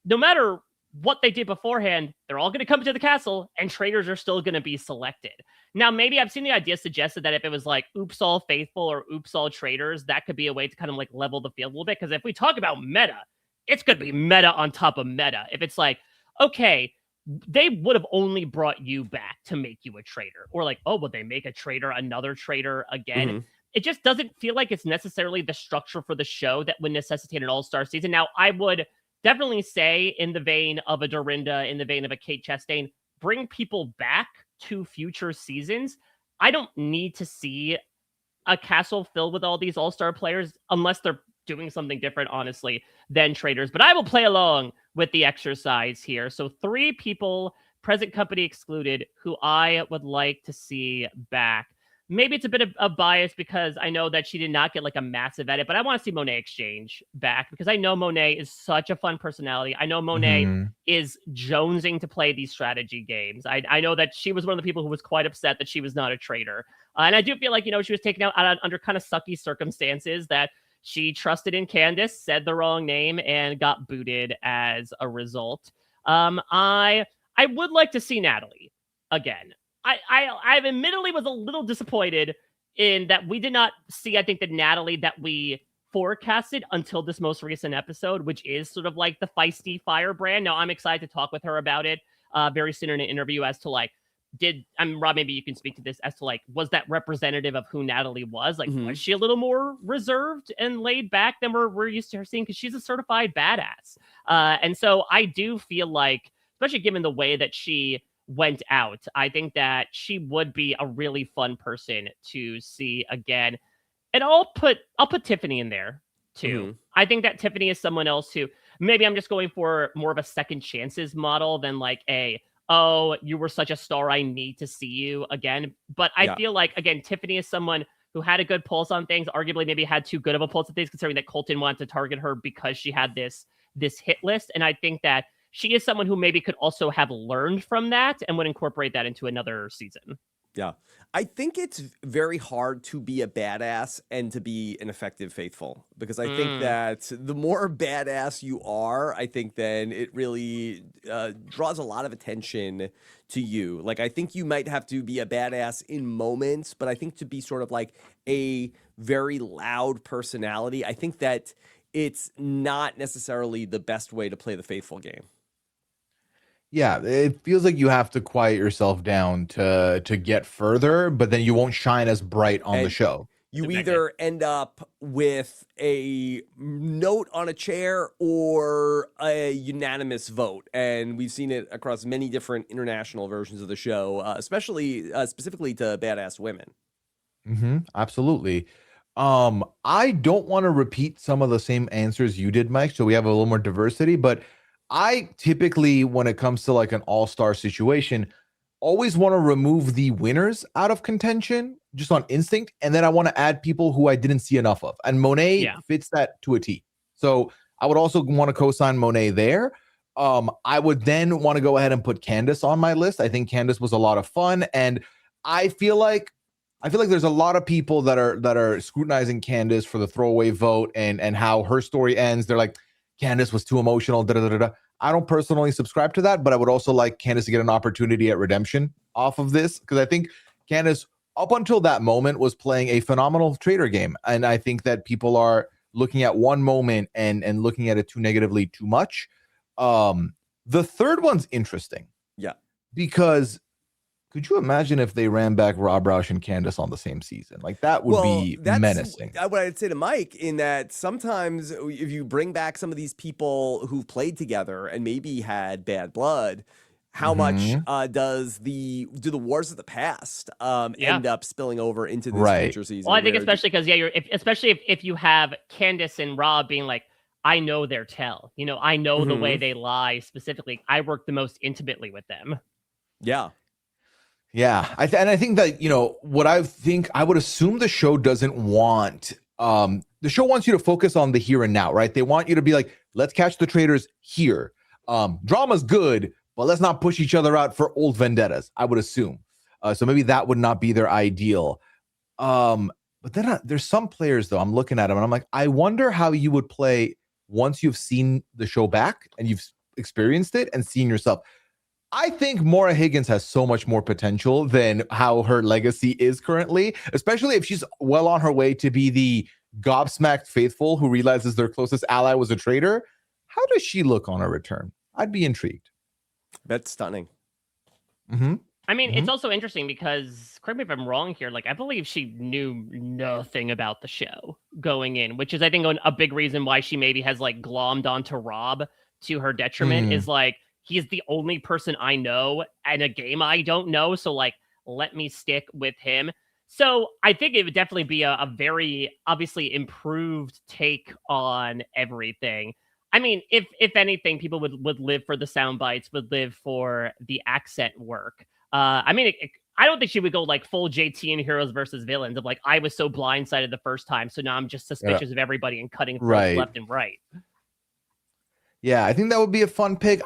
S3: No matter what they did beforehand, they're all going to come to the castle, and Traitors are still going to be selected. Now, maybe I've seen the idea suggested that if it was like Oops All Faithful or Oops All Traitors, that could be a way to kind of like level the field a little bit. Because if we talk about meta, it's going to be meta on top of meta. If it's like, okay, they would have only brought you back to make you a traitor. Or like, oh, would they make a traitor another traitor again? It just doesn't feel like it's necessarily the structure for the show that would necessitate an all-star season. Now, I would definitely say, in the vein of a Dorinda, in the vein of a Kate Chastain, bring people back to future seasons. I don't need to see a castle filled with all these all-star players unless they're doing something different, honestly, than Traitors. But I will play along with the exercise here. So 3 people, present company excluded, who I would like to see back. Maybe it's a bit of a bias because I know that she did not get like a massive edit, but I want to see Monet Exchange back because I know Monet is such a fun personality. I know Monet is jonesing to play these strategy games. I know that she was one of the people who was quite upset that she was not a traitor. And I do feel like, she was taken out under kind of sucky circumstances that she trusted in Candace, said the wrong name, and got booted as a result. I would like to see Natalie again. I admittedly was a little disappointed in that we did not see, I think, the Natalie that we forecasted until this most recent episode, which is sort of like the feisty firebrand. Now, I'm excited to talk with her about it very soon in an interview as to like, Rob, maybe you can speak to this as to like, was that representative of who Natalie was? Like, was she a little more reserved and laid back than we're used to her seeing? Because she's a certified badass. And so I do feel like, especially given the way that she went out, I think that she would be a really fun person to see again. And I'll put Tiffany in there too. I think that Tiffany is someone else who maybe I'm just going for more of a second chances model than like oh, you were such a star, I need to see you again. But I feel like, again, Tiffany is someone who had a good pulse on things, arguably maybe had too good of a pulse on things, considering that Colton wanted to target her because she had this hit list. And I think that she is someone who maybe could also have learned from that and would incorporate that into another season.
S1: Yeah. I think it's very hard to be a badass and to be an effective faithful, because I think that the more badass you are, I think then it really draws a lot of attention to you. Like, I think you might have to be a badass in moments, but I think to be sort of like a very loud personality, I think that it's not necessarily the best way to play the faithful game.
S2: Yeah, it feels like you have to quiet yourself down to get further, but then you won't shine as bright on the show.
S1: You either end up with a note on a chair or a unanimous vote. And we've seen it across many different international versions of the show, especially specifically to badass women.
S2: Absolutely. I don't want to repeat some of the same answers you did, Mike, so we have a little more diversity, but I typically, when it comes to like an all-star situation, always want to remove the winners out of contention just on instinct. And then I want to add people who I didn't see enough of. And Monet fits that to a T. So I would also want to co-sign Monet there. I would then want to go ahead and put Candace on my list. I think Candace was a lot of fun. And I feel like there's a lot of people that are scrutinizing Candace for the throwaway vote and how her story ends. They're like, Candace was too emotional. I don't personally subscribe to that, but I would also like Candace to get an opportunity at redemption off of this, because I think Candace, up until that moment, was playing a phenomenal traitor game. And I think that people are looking at one moment and looking at it too negatively too much. The third one's interesting.
S1: Yeah.
S2: Because could you imagine if they ran back Rob Roush and Candace on the same season? Like, that would be menacing.
S1: What I'd say to Mike, in that sometimes if you bring back some of these people who've played together and maybe had bad blood, how much do the wars of the past end up spilling over into this future season?
S3: Well, I think especially because especially if you have Candace and Rob being like, I know their tell, I know the way they lie specifically. I work the most intimately with them.
S1: Yeah.
S2: Yeah, and I think that, what I would assume the show doesn't want, the show wants you to focus on the here and now, right? They want you to be like, let's catch the traitors here. Drama's good, but let's not push each other out for old vendettas, I would assume. So maybe that would not be their ideal. But then there's some players, though, I'm looking at them and I'm like, I wonder how you would play once you've seen the show back and you've experienced it and seen yourself. I think Maura Higgins has so much more potential than how her legacy is currently, especially if she's well on her way to be the gobsmacked faithful who realizes their closest ally was a traitor. How does she look on her return? I'd be intrigued.
S1: That's stunning.
S3: I mean, it's also interesting because, correct me if I'm wrong here, like, I believe she knew nothing about the show going in, which is, I think, a big reason why she maybe has, like, glommed onto Rob to her detriment, is, like, he's the only person I know in a game I don't know, so, like, let me stick with him. So I think it would definitely be a very, obviously, improved take on everything. I mean, if anything, people would live for the sound bites, would live for the accent work. I mean, I don't think she would go like full JT in Heroes versus Villains of like, I was so blindsided the first time, so now I'm just suspicious of everybody and cutting throats left and right.
S2: Yeah, I think that would be a fun pick.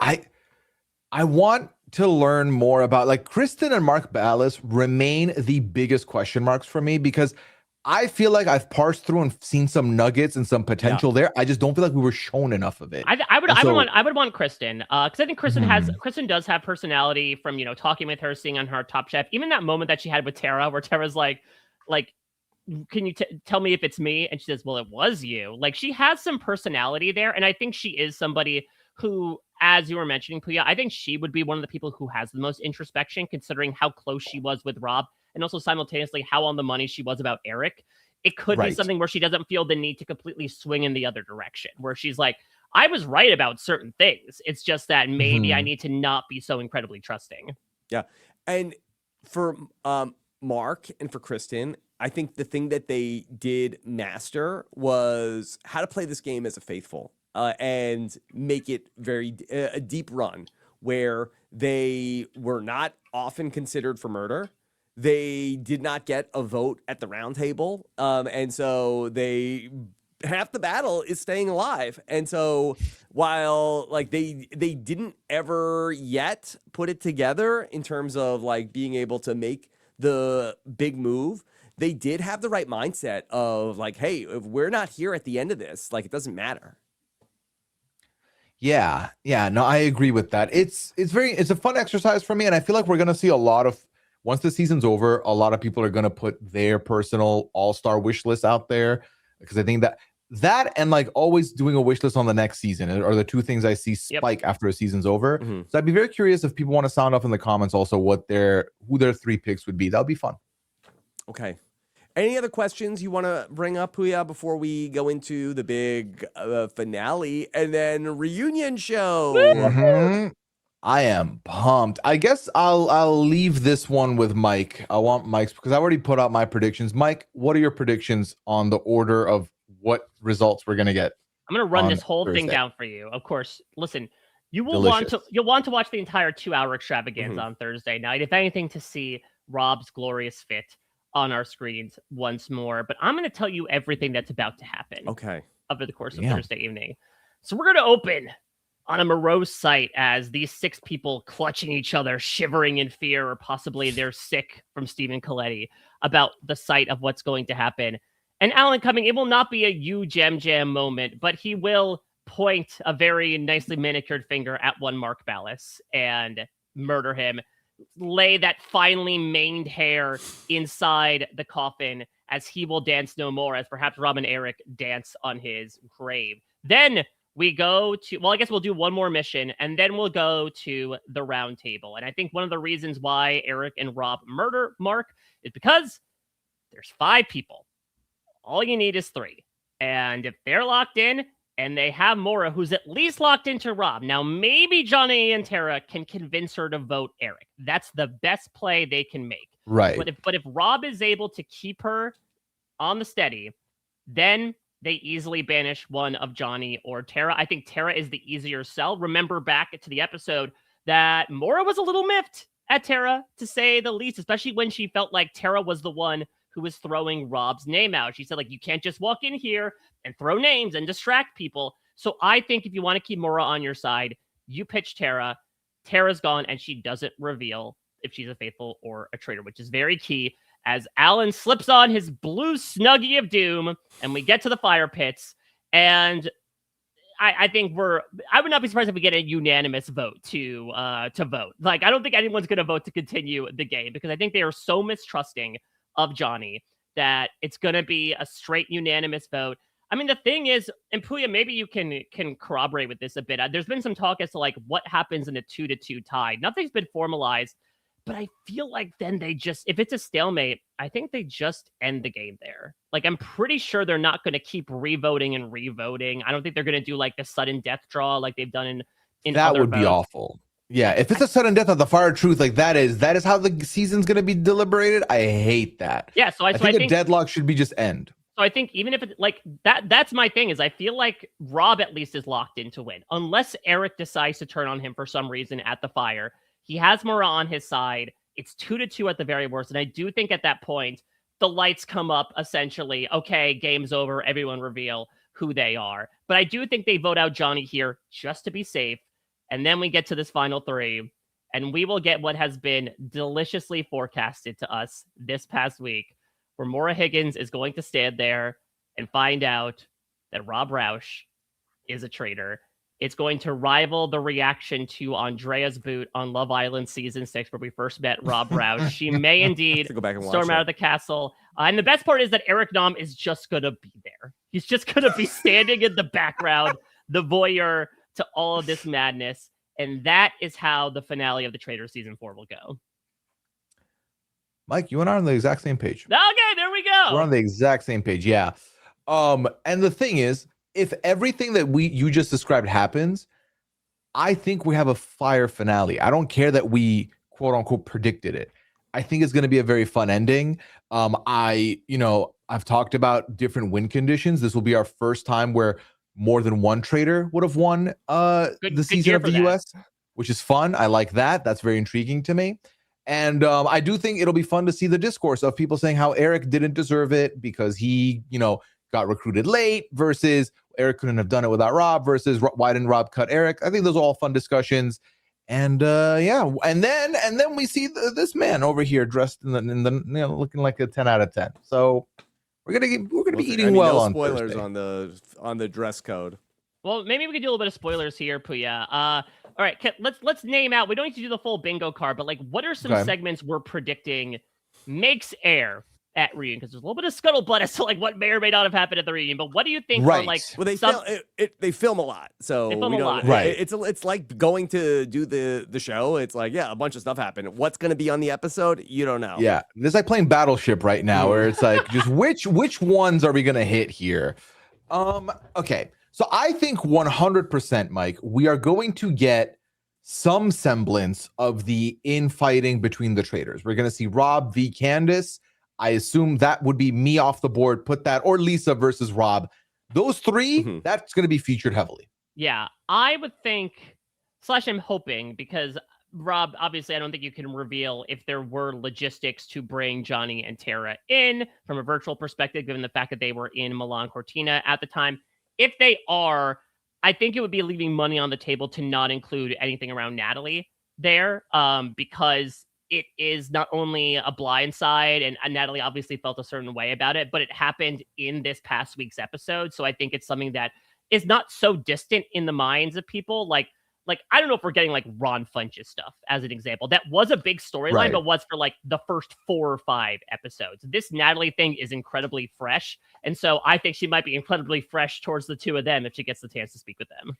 S2: I want to learn more about, like, Kristen and Mark Ballas remain the biggest question marks for me, because I feel like I've parsed through and seen some nuggets and some potential there. I just don't feel like we were shown enough of it.
S3: I would want Kristen, because I think Kristen does have personality from, you know, talking with her, seeing on her Top Chef, even that moment that she had with Tara, where Tara's like, can you tell me if it's me? And she says, well, it was you. Like, she has some personality there, and I think she is somebody who, as you were mentioning, Pooya, I think she would be one of the people who has the most introspection, considering how close she was with Rob, and also simultaneously how on the money she was about Eric. It could be something where she doesn't feel the need to completely swing in the other direction, where she's like, I was right about certain things. It's just that maybe I need to not be so incredibly trusting.
S1: Yeah. And for Mark and for Kristen, I think the thing that they did master was how to play this game as a faithful and make it a deep run where they were not often considered for murder. They did not get a vote at the round table. And so half the battle is staying alive. And so while like they didn't ever yet put it together in terms of like being able to make the big move, they did have the right mindset of like, hey, if we're not here at the end of this, like, it doesn't matter.
S2: Yeah, no, I agree with that. It's a fun exercise for me, and I feel like we're gonna see a lot of, once the season's over, a lot of people are gonna put their personal all-star wish list out there, because I think that and like always doing a wish list on the next season are the two things I see spike after a season's over. So I'd be very curious if people want to sound off in the comments also who their 3 picks would be. That would be fun.
S1: Okay. Any other questions you want to bring up, Pooya, before we go into the big finale and then reunion show?
S2: I am pumped. I guess I'll leave this one with Mike. I want Mike's, because I already put out my predictions. Mike, what are your predictions on the order of what results we're gonna get?
S3: I'm gonna run this whole thing down for you. Of course, listen, you'll want to watch the entire 2-hour extravaganza on Thursday night, if anything, to see Rob's glorious fit on our screens once more. But I'm going to tell you everything that's about to happen over the course of Thursday evening. So we're going to open on a morose sight as these 6 people clutching each other, shivering in fear, or possibly they're sick from Stephen Coletti about the sight of what's going to happen. And Alan coming, it will not be a you jam moment, but he will point a very nicely manicured finger at one Mark Ballas and murder him. Lay that finely maned hair inside the coffin as he will dance no more, as perhaps Rob and Eric dance on his grave. Then we go to, well, I guess we'll do one more mission, and then we'll go to the round table. And I think one of the reasons why Eric and Rob murder Mark is because there's 5 people. All you need is 3. And if they're locked in, and they have Maura, who's at least locked into Rob. Now, maybe Johnny and Tara can convince her to vote Eric. That's the best play they can make.
S2: Right.
S3: But if Rob is able to keep her on the steady, then they easily banish one of Johnny or Tara. I think Tara is the easier sell. Remember back to the episode that Maura was a little miffed at Tara, to say the least, especially when she felt like Tara was the one who was throwing Rob's name out. She said, like, you can't just walk in here and throw names and distract people. So I think if you want to keep Maura on your side, you pitch Tara. Tara's gone, and she doesn't reveal if she's a faithful or a traitor, which is very key, as Alan slips on his blue Snuggie of Doom, and we get to the fire pits. And I think I would not be surprised if we get a unanimous vote to vote. Like, I don't think anyone's going to vote to continue the game, because I think they are so mistrusting of Johnny that it's going to be a straight unanimous vote. I mean, the thing is, and Pooya, maybe you can corroborate with this a bit. There's been some talk as to like what happens in a 2-2 tie. Nothing's been formalized, but I feel like then they just, if it's a stalemate, I think they just end the game there. Like, I'm pretty sure they're not going to keep revoting and revoting. I don't think they're going to do like the sudden death draw like they've done in
S2: that
S3: other
S2: would
S3: votes.
S2: Be awful. Yeah, if it's a sudden death of the Fire of Truth, like that is how the season's going to be deliberated. I hate that.
S3: Yeah, so I
S2: think a deadlock should be just end.
S3: So I think even if it like that's my thing, is I feel like Rob at least is locked in to win, unless Eric decides to turn on him for some reason at the fire. He has Maura on his side. It's 2-2 at the very worst, and I do think at that point the lights come up. Essentially, okay, game's over. Everyone reveal who they are. But I do think they vote out Johnny here just to be safe. And then we get to this final 3. and we will get what has been deliciously forecasted to us this past week, where Maura Higgins is going to stand there and find out that Rob Roush is a traitor. It's going to rival the reaction to Andrea's boot on Love Island Season 6, where we first met Rob Roush. She may indeed
S1: go back and watch
S3: storm out
S1: it.
S3: of the castle. And the best part is that Eric Nam is just going to be there. He's just going to be standing in the background, the voyeur to all of this madness. And that is how the finale of the Traitors Season 4 will go.
S2: Mike, you and I are on the exact same page.
S3: Okay, there we go.
S2: We're on the exact same page, yeah. And the thing is, if everything that you just described happens, I think we have a fire finale. I don't care that we quote unquote predicted it. I think it's going to be a very fun ending. I've talked about different win conditions. This will be our first time where more than one traitor would have won the season of the US, which is fun. I like that. That's very intriguing to me. And I do think it'll be fun to see the discourse of people saying how Eric didn't deserve it because he, got recruited late versus Eric couldn't have done it without Rob versus why didn't Rob cut Eric? I think those are all fun discussions. And and then we see this man over here dressed in the looking like a 10 out of 10. So we're gonna be eating well
S1: no
S2: on
S1: spoilers
S2: Thursday.
S1: on the dress code.
S3: Well, maybe we could do a little bit of spoilers here, Pooya. All right, let's name out. We don't need to do the full bingo card, but what are some segments we're predicting makes air at reunion? Because there's a little bit of scuttlebutt as to what may or may not have happened at the reunion. But what do you think?
S2: Right.
S3: Well,
S1: they film a lot, so
S3: they film a lot.
S2: Right.
S1: It's like going to do the show. It's a bunch of stuff happened. What's going to be on the episode? You don't know.
S2: Yeah, this is like playing Battleship right now, where it's just which ones are we gonna hit here? Okay. So I think 100%, Mike, we are going to get some semblance of the infighting between the traitors. We're going to see Rob v. Candace. I assume that would be me off the board, put that, or Lisa versus Rob. Those three, that's going to be featured heavily.
S3: Yeah, I would think, / I'm hoping, because Rob, obviously, I don't think you can reveal if there were logistics to bring Johnny and Tara in from a virtual perspective, given the fact that they were in Milan Cortina at the time. If they are, I think it would be leaving money on the table to not include anything around Natalie there, because it is not only a blindside, and Natalie obviously felt a certain way about it, but it happened in this past week's episode. So I think it's something that is not so distant in the minds of people. Like I don't know if we're getting Ron Funches stuff as an example. That was a big storyline, but was for the first 4 or 5 episodes. This Natalie thing is incredibly fresh. And so I think she might be incredibly fresh towards the two of them if she gets the chance to speak with them.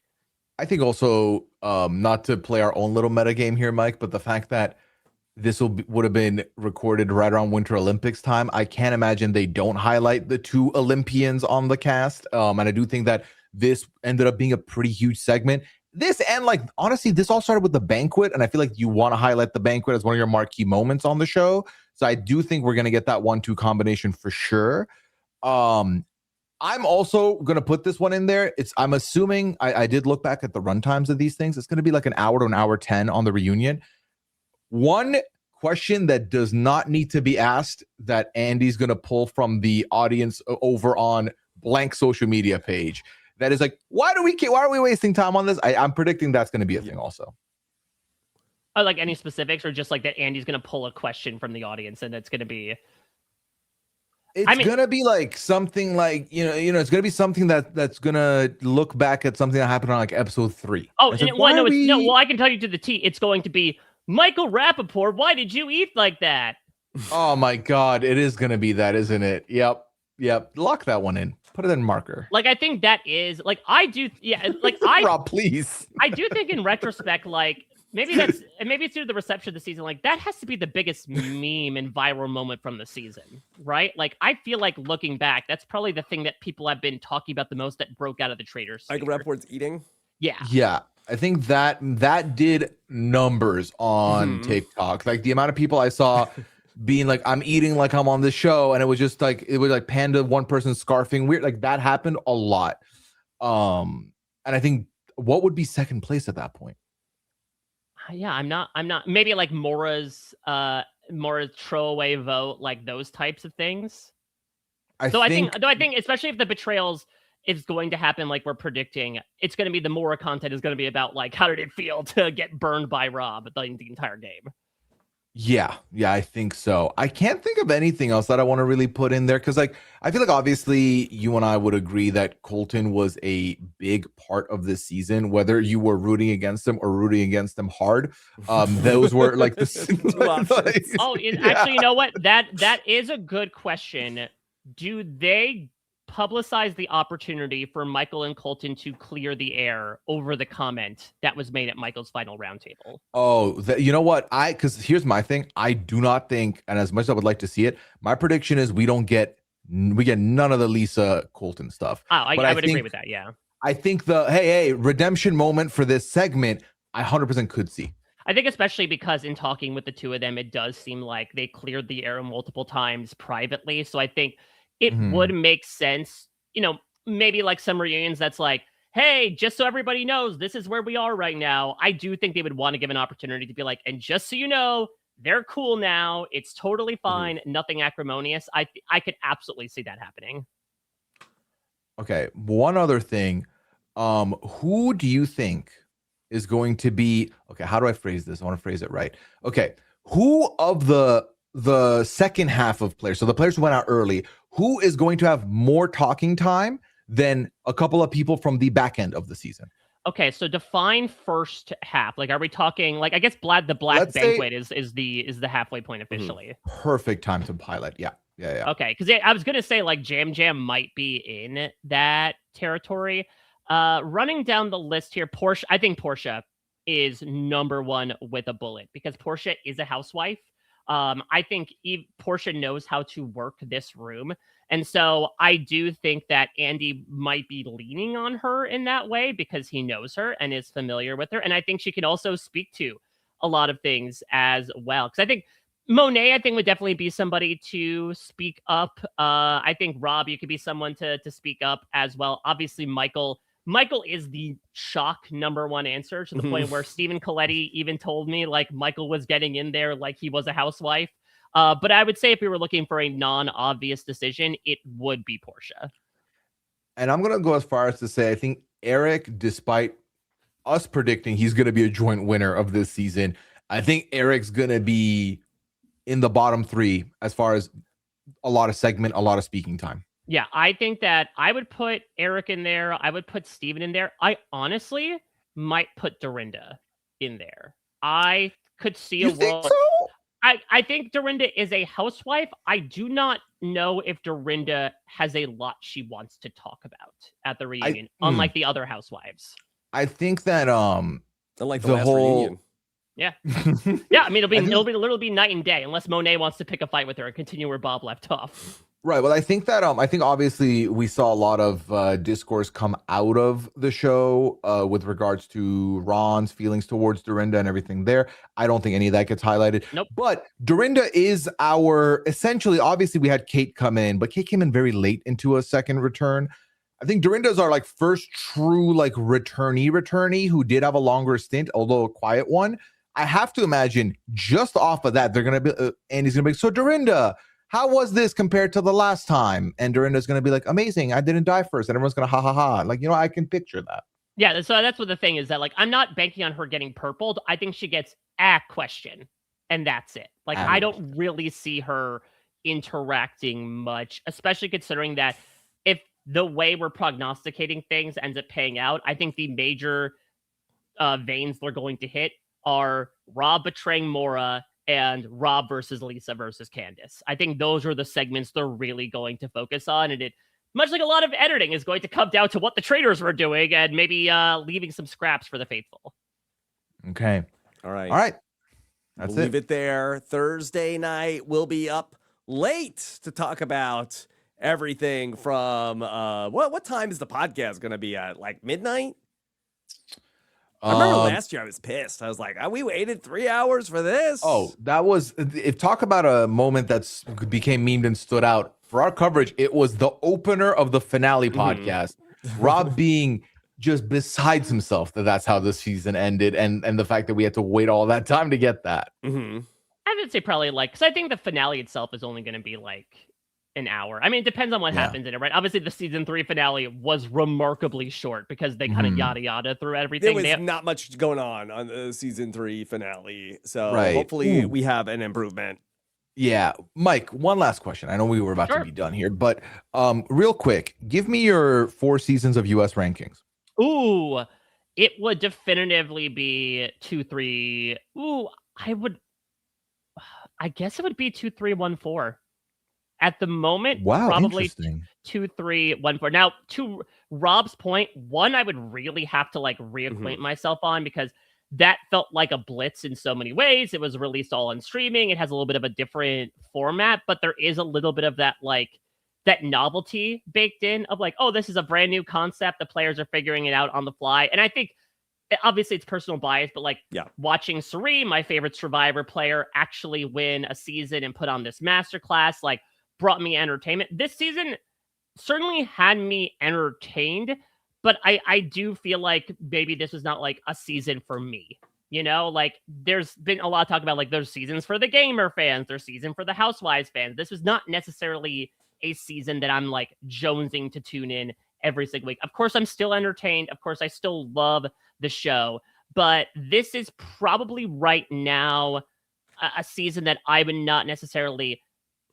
S2: I think also, not to play our own little metagame here, Mike, but the fact that this would have been recorded right around Winter Olympics time, I can't imagine they don't highlight the 2 Olympians on the cast. And I do think that this ended up being a pretty huge segment. This and honestly, this all started with the banquet, and I feel like you want to highlight the banquet as one of your marquee moments on the show. So I do think we're gonna get that 1-2 combination for sure. I'm also gonna put this one in there. I'm assuming I did look back at the runtimes of these things. It's gonna be an hour to an hour 10 on the reunion. One question that does not need to be asked that Andy's gonna pull from the audience over on blank social media page. That is why are we wasting time on this? I'm predicting that's going to be a thing also.
S3: Any specifics, or just that Andy's going to pull a question from the audience and it's going to be...
S2: It's going to be something it's going to be something that's going to look back at something that happened on episode 3.
S3: Oh, well, I can tell you to the T. It's going to be, Michael Rappaport, why did you eat like that?
S2: Oh my God, it is going to be that, isn't it? Yep. Lock that one in. Put it in marker.
S3: I think that is
S2: Rob, please.
S3: I do think in retrospect, maybe it's due to the reception of the season. That has to be the biggest meme and viral moment from the season, right? I feel looking back, that's probably the thing that people have been talking about the most that broke out of the Traitors.
S1: Rapport's eating.
S3: Yeah.
S2: I think that did numbers on TikTok. The amount of people I saw being I'm eating like I'm on the show, and it was just it was Panda, one person scarfing weird, that happened a lot. And I think what would be second place at that point?
S3: Yeah, I'm not maybe Maura's throwaway vote, those types of things. I think especially if the betrayals, it's going to happen like we're predicting. It's going to be the Mora content is going to be about like, how did it feel to get burned by Rob the entire game?
S2: Yeah, I think so. I can't think of anything else that I want to really put in there because, like, I feel like obviously you and I would agree that Colton was a big part of this season, whether you were rooting against him or rooting against them hard. Those were like the
S3: Actually, you know what? That is a good question. Do they publicize the opportunity for Michael and Colton to clear the air over the comment that was made at Michael's final roundtable?
S2: Oh, you know what? Because here's my thing. I do not think, and as much as I would like to see it, my prediction is we get none of the Lisa Colton stuff.
S3: Oh, I would agree with that. Yeah.
S2: I think the hey redemption moment for this segment, I 100% could see.
S3: I think especially because in talking with the two of them, it does seem like they cleared the air multiple times privately. So I think it would make sense, maybe like some reunions that's like, hey, just so everybody knows, this is where we are right now. I do think they would want to give an opportunity to be like, and just so you know, they're cool now. It's totally fine. Nothing acrimonious. I could absolutely see that happening.
S2: Okay. One other thing. Who do you think is going to be, okay, how do I phrase this? I want to phrase it right. Okay. Who of the second half of players, so the players who went out early, who is going to have more talking time than a couple of people from the back end of the season?
S3: Okay, so define first half. Like, are we talking like, I guess the Black Banquet is the halfway point officially.
S2: Perfect time to pilot. Yeah.
S3: Okay, because I was gonna say like Jam might be in that territory. Running down the list here, Portia. I think Portia is number one with a bullet because Portia is a housewife. I think Portia knows how to work this room. And so I do think that Andy might be leaning on her in that way because he knows her and is familiar with her. And I think she can also speak to a lot of things as well. Because I think Monet, would definitely be somebody to speak up. I think Rob, you could be someone to speak up as well. Obviously, Michael is the shock number one answer to the point where Stephen Coletti even told me like Michael was getting in there like he was a housewife. But I would say if we were looking for a non-obvious decision, it would be Portia.
S2: And I'm going to go as far as to say, I think Eric, despite us predicting he's going to be a joint winner of this season, I think Eric's going to be in the bottom three as far as a lot of speaking time.
S3: Yeah, I think that I would put Eric in there. I would put Steven in there. I honestly might put Dorinda in there. I could see a world. So? I think Dorinda is a housewife. I do not know if Dorinda has a lot she wants to talk about at the reunion, unlike the other housewives.
S2: I think that
S1: unlike the whole reunion.
S3: Yeah. Yeah, I mean it'll literally be night and day unless Monet wants to pick a fight with her and continue where Bob left off.
S2: Right. Well, I think that I think obviously we saw a lot of discourse come out of the show with regards to Ron's feelings towards Dorinda and everything there. I don't think any of that gets highlighted.
S3: Nope.
S2: But Dorinda is our essentially, obviously we had Kate come in, but Kate came in very late into a second return. I think Dorinda is our like first true like returnee who did have a longer stint, although a quiet one. I have to imagine just off of that, they're going to be, Andy's going to be, so Dorinda, how was this compared to the last time? And Dorinda's going to be like, amazing, I didn't die first. And everyone's going to ha ha ha. Like, I can picture that.
S3: Yeah, so that's what the thing is that, like, I'm not banking on her getting purpled. I think she gets a question, and that's it. Like, I don't really see her interacting much, especially considering that if the way we're prognosticating things ends up paying out, I think the major veins they're going to hit are Rob betraying Mora and Rob versus Lisa versus Candace. I think those are the segments they're really going to focus on. And it, much like a lot of editing, is going to come down to what the Traitors were doing and maybe leaving some scraps for the Faithful.
S2: Okay.
S1: All right.
S2: That's
S1: we'll leave it there. Thursday night, we'll be up late to talk about everything from what time is the podcast going to be at? Like midnight? I remember last year I was pissed. I was like, we waited 3 hours for this.
S2: Oh, that was, if talk about a moment that's became memed and stood out for our coverage, it was the opener of the finale podcast. Rob being just besides himself that's how the season ended, and the fact that we had to wait all that time to get that.
S3: I would say probably like, because I think the finale itself is only going to be like an hour. I mean, it depends on what happens in it, right? Obviously, the season 3 finale was remarkably short because they kind of yada yada through everything.
S1: There was not much going on the season 3 finale, so
S2: Right.
S1: hopefully we have an improvement.
S2: Yeah, Mike, one last question. I know we were about to be done here, but real quick, give me your 4 seasons of US rankings.
S3: Ooh, it would definitively be 2, 3. Ooh, I guess it would be 2, 3, 1, 4. At the moment,
S2: Wow,
S3: probably
S2: interesting.
S3: 2, 3, 1, 4. Now, to Rob's point, 1 I would really have to like reacquaint myself on because that felt like a blitz in so many ways. It was released all on streaming. It has a little bit of a different format, but there is a little bit of that like that novelty baked in of like, oh, this is a brand new concept. The players are figuring it out on the fly. And I think obviously it's personal bias, but like watching Sari, my favorite Survivor player, actually win a season and put on this masterclass, like brought me entertainment. This season certainly had me entertained, but I do feel like maybe this was not like a season for me. You know, like there's been a lot of talk about like there's seasons for the gamer fans, there's season for the Housewives fans. This was not necessarily a season that I'm like jonesing to tune in every single week. Of course, I'm still entertained. Of course, I still love the show, but this is probably right now a season that I would not necessarily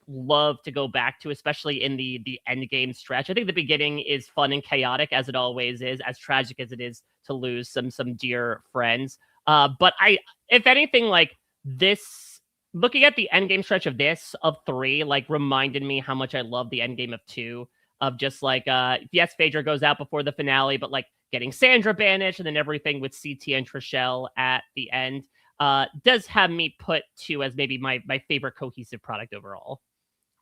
S3: love to go back to, especially in the end game stretch. I think the beginning is fun and chaotic as it always is, as tragic as it is to lose some dear friends. But if anything, like this, looking at the end game stretch of this of 3, like reminded me how much I love the end game of 2. Of just like, yes, Phaedra goes out before the finale, but like getting Sandra banished and then everything with CT and Trishelle at the end does have me put 2 as maybe my favorite cohesive product overall.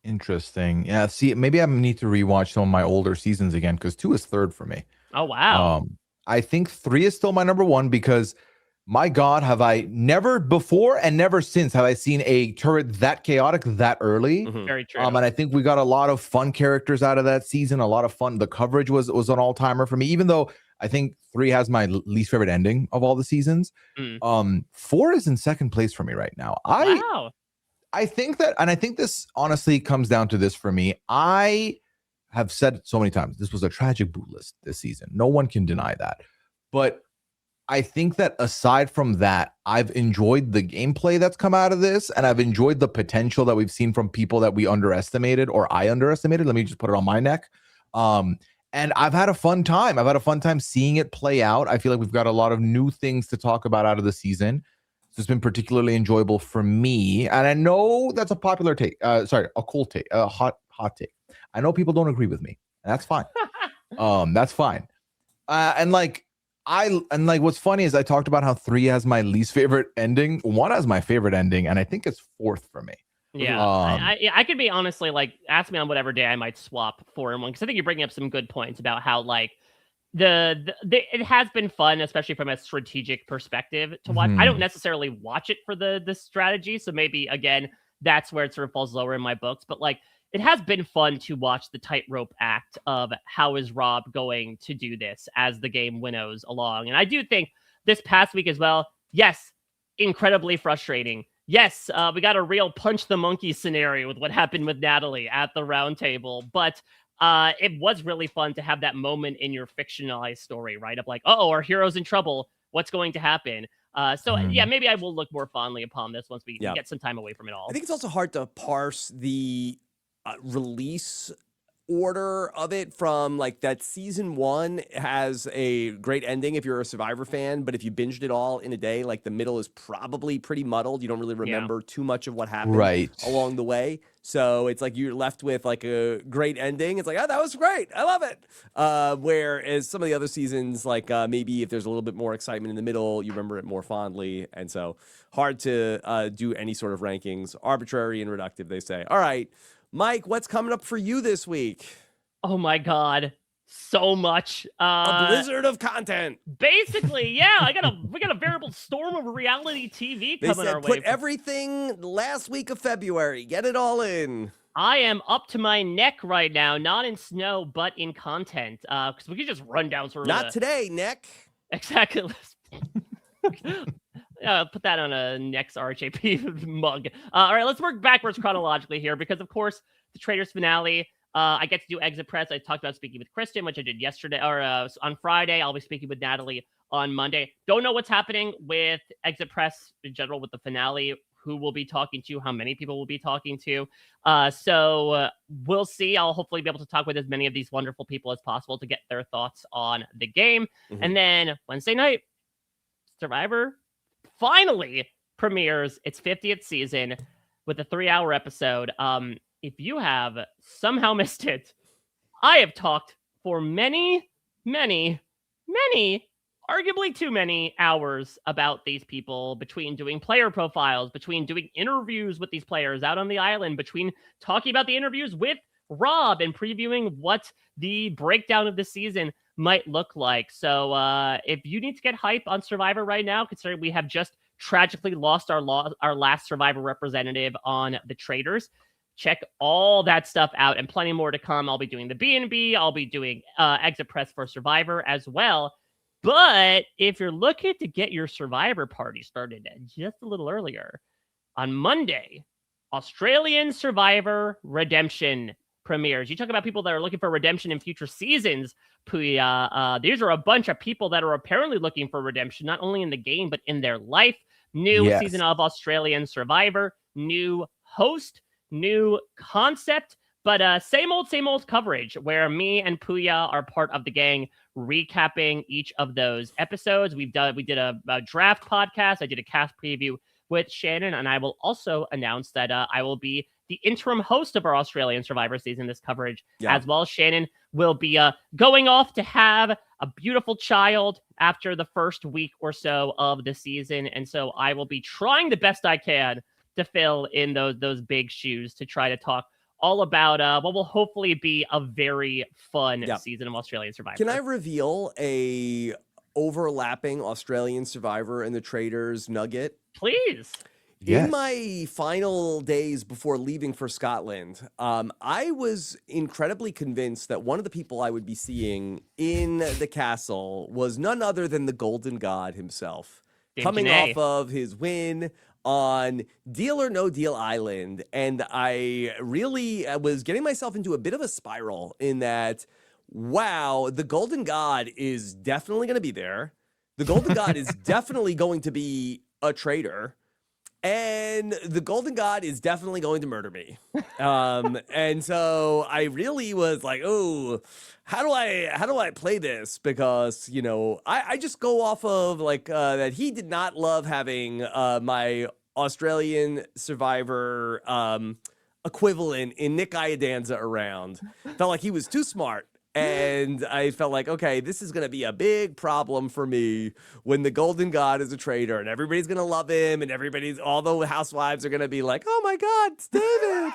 S2: Interesting. Yeah, see, maybe I need to rewatch some of my older seasons again because 2 is 3rd for me.
S3: Oh, wow.
S2: I think 3 is still my number 1 because my God, have I never before and never since have I seen a turret that chaotic that early.
S3: Very true.
S2: And I think we got a lot of fun characters out of that season. A lot of fun. The coverage was an all-timer for me, even though I think 3 has my least favorite ending of all the seasons. 4 is in 2nd place for me right now.
S3: Wow.
S2: I think that, and I think this honestly comes down to this for me. I have said so many times, this was a tragic boot list this season. No one can deny that. But I think that aside from that, I've enjoyed the gameplay that's come out of this, and I've enjoyed the potential that we've seen from people that we underestimated, or I underestimated. Let me just put it on my neck. And I've had a fun time. I've had a fun time seeing it play out. I feel like we've got a lot of new things to talk about out of the season. So it's been particularly enjoyable for me. And I know that's a popular take. A cool take, a hot take. I know people don't agree with me, and that's fine. That's fine. And what's funny is I talked about how 3 has my least favorite ending. 1 has my favorite ending, and I think it's 4th for me.
S3: Yeah, I could be honestly like, ask me on whatever day I might swap 4 and 1 because I think you're bringing up some good points about how like it has been fun, especially from a strategic perspective to watch. I don't necessarily watch it for the strategy, so maybe again that's where it sort of falls lower in my books. But like, it has been fun to watch the tightrope act of how is Rob going to do this as the game winnows along. And I do think this past week as well, yes, incredibly frustrating. Yes, we got a real punch the monkey scenario with what happened with Natalie at the round table, but it was really fun to have that moment in your fictionalized story, right? Of like, oh, our hero's in trouble. What's going to happen? Yeah, maybe I will look more fondly upon this once we get some time away from it all.
S1: I think it's also hard to parse the release order of it from like that. Season 1 has a great ending if you're a Survivor fan, but if you binged it all in a day, like the middle is probably pretty muddled. You don't really remember too much of what happened along the way. So it's like you're left with like a great ending. It's like, oh, that was great. I love it. Whereas some of the other seasons, like maybe if there's a little bit more excitement in the middle, you remember it more fondly. And so hard to do any sort of rankings. Arbitrary and reductive, they say. All right, Mike, what's coming up for you this week?
S3: Oh my God, so much.
S1: A blizzard of content.
S3: Basically, yeah. We got a veritable storm of reality TV coming our way.
S1: Put everything last week of February. Get it all in.
S3: I am up to my neck right now, not in snow, but in content. Because we could just run down sort of.
S1: Not today, Nick.
S3: Exactly. Put that on a next RHAP mug. All right, let's work backwards chronologically here because, of course, the Traitors finale. I get to do exit press. I talked about speaking with Kristen, which I did yesterday or on Friday. I'll be speaking with Natalie on Monday. Don't know what's happening with exit press in general with the finale, who we'll be talking to, how many people we'll be talking to. So we'll see. I'll hopefully be able to talk with as many of these wonderful people as possible to get their thoughts on the game. And then Wednesday night, Survivor finally premieres its 50th season with a 3-hour episode. If you have somehow missed it, I have talked for many, arguably too many hours about these people, between doing player profiles, between doing interviews with these players out on the island, between talking about the interviews with Rob and previewing what the breakdown of the season might look like. So if you need to get hype on Survivor right now, considering we have just tragically lost our last Survivor representative on the Traitors, check all that stuff out and plenty more to come. I'll be doing the B&B. I'll be doing exit press for Survivor as well. But if you're looking to get your Survivor party started just a little earlier, on Monday, Australian Survivor Redemption premieres. You talk about people that are looking for redemption in future seasons, Pooya. These are a bunch of people that are apparently looking for redemption, not only in the game, but in their life. New season of Australian Survivor, new host, new concept, but same old coverage where me and Pooya are part of the gang recapping each of those episodes. We did a draft podcast. I did a cast preview with Shannon, and I will also announce that I will be the interim host of our Australian Survivor season, this coverage, as well. Shannon will be going off to have a beautiful child after the first week or so of the season, and so I will be trying the best I can to fill in those big shoes to try to talk all about what will hopefully be a very fun season of Australian Survivor.
S1: Can I reveal a overlapping Australian Survivor and the Traitors nugget?
S3: Please.
S1: In my final days before leaving for Scotland, I was incredibly convinced that one of the people I would be seeing in the castle was none other than the Golden God himself, coming off of his win on Deal or No Deal Island. And I really was getting myself into a bit of a spiral in that, wow, the Golden God is definitely going to be there. The Golden God is definitely going to be a traitor. And the Golden God is definitely going to murder me. And so I really was like, oh, how do I play this? Because, you know, I just go off of like that he did not love having my Australian Survivor equivalent in Nick Iadanza around. Felt like he was too smart. And I felt like, okay, this is going to be a big problem for me when the Golden God is a traitor and everybody's going to love him and all the housewives are going to be like, oh my God, it's David.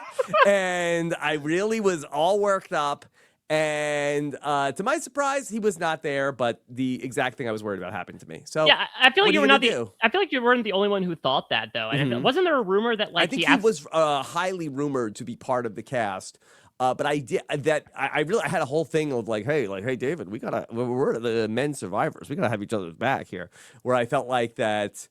S1: And I really was all worked up. And to my surprise, he was not there, but the exact thing I was worried about happened to me. So
S3: yeah, I feel like I feel like you weren't the only one who thought that, though. And wasn't there a rumor that like
S1: I think he was highly rumored to be part of the cast. But I did that. I had a whole thing of like, hey, David, we're the men survivors. We gotta have each other's back here. Where I felt like that,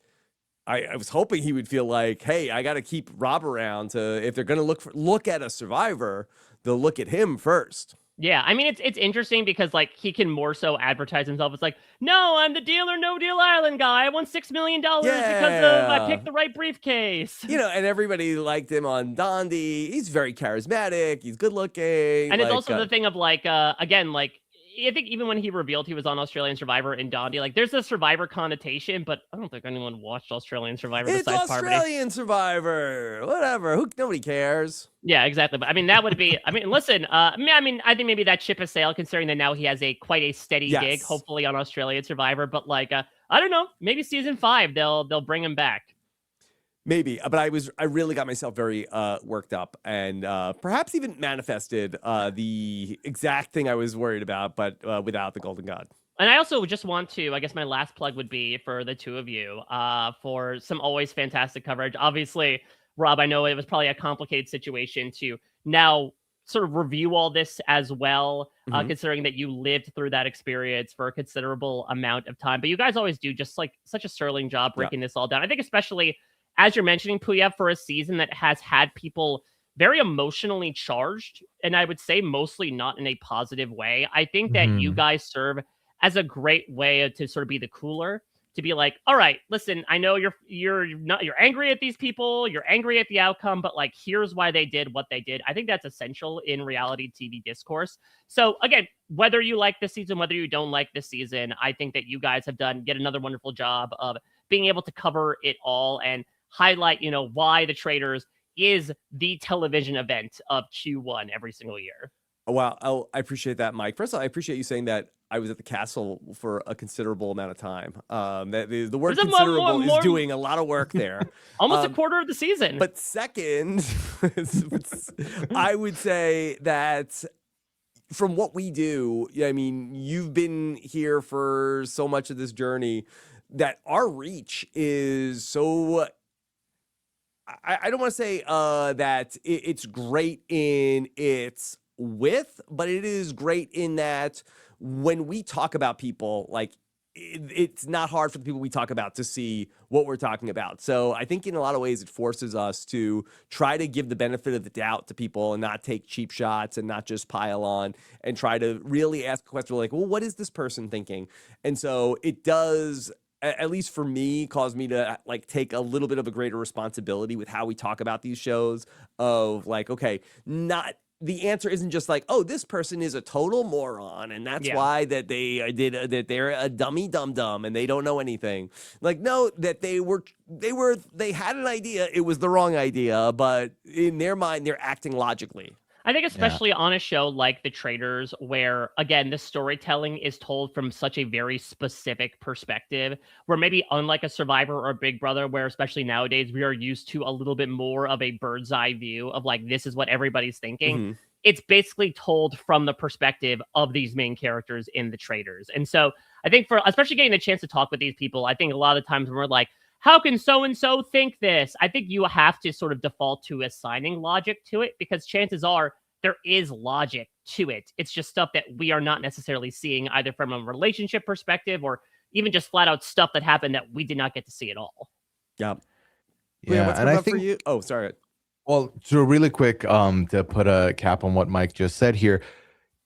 S1: I was hoping he would feel like, hey, I gotta keep Rob around to, if they're gonna look at a survivor, they'll look at him first.
S3: Yeah, I mean, it's interesting because, like, he can more so advertise himself. It's like, no, I'm the Deal or No Deal Island guy. I won $6 million because I picked the right briefcase.
S1: You know, and everybody liked him on Dondi. He's very charismatic. He's good looking.
S3: And it's also the thing of, like, again, like, I think even when he revealed he was on Australian Survivor in Dondi, like, there's a Survivor connotation, but I don't think anyone watched Australian Survivor besides Parvati.
S1: It's Australian Survivor. Whatever. Nobody cares.
S3: Yeah, exactly. But I mean, that would be, I mean, listen, I think maybe that ship has sailed, considering that now he has quite a steady gig, hopefully on Australian Survivor. But like, I don't know, maybe season 5, they'll bring him back.
S1: Maybe, but I really got myself very worked up and perhaps even manifested the exact thing I was worried about, but without the Golden God.
S3: And I also just want to, I guess my last plug would be for the two of you for some always fantastic coverage. Obviously, Rob, I know it was probably a complicated situation to now sort of review all this as well, considering that you lived through that experience for a considerable amount of time. But you guys always do just like such a sterling job breaking this all down. I think especially, as you're mentioning, Pooya, for a season that has had people very emotionally charged, and I would say mostly not in a positive way. I think that you guys serve as a great way to sort of be the cooler, to be like, all right, listen, I know you're angry at these people, you're angry at the outcome, but like, here's why they did what they did. I think that's essential in reality TV discourse. So again, whether you like this season, whether you don't like this season, I think that you guys have done yet another wonderful job of being able to cover it all and highlight, why the Traitors is the television event of Q1 every single year.
S1: Wow, I appreciate that, Mike. First of all, I appreciate you saying that I was at the castle for a considerable amount of time. That the word
S3: There's a
S1: considerable
S3: more-
S1: is doing a lot of work there.
S3: Almost a quarter of the season.
S1: But second, I would say that from what we do, I mean, you've been here for so much of this journey that our reach is so. I don't want to say that it's great in its width, but it is great in that when we talk about people, like it's not hard for the people we talk about to see what we're talking about. So I think in a lot of ways it forces us to try to give the benefit of the doubt to people and not take cheap shots and not just pile on and try to really ask a question like, well, what is this person thinking? And so it does, at least for me, cause me to like take a little bit of a greater responsibility with how we talk about these shows of like, okay, the answer isn't just like, oh, this person is a total moron, and that's why that that they're a dummy dum-dum and they don't know anything. Like, no, that they had an idea, it was the wrong idea, but in their mind, they're acting logically.
S3: I think especially on a show like The Traitors, where, again, the storytelling is told from such a very specific perspective, where maybe unlike a Survivor or a Big Brother, where especially nowadays we are used to a little bit more of a bird's eye view of like, this is what everybody's thinking. It's basically told from the perspective of these main characters in The Traitors. And so I think especially getting the chance to talk with these people, I think a lot of times when we're like, how can so-and-so think this? I think you have to sort of default to assigning logic to it, because chances are there is logic to it. It's just stuff that we are not necessarily seeing either from a relationship perspective or even just flat out stuff that happened that we did not get to see at all.
S1: Yeah.
S2: Yeah.
S1: What's
S2: and I think
S1: for you? Oh, sorry.
S2: Well, so really quick, to put a cap on what Mike just said here,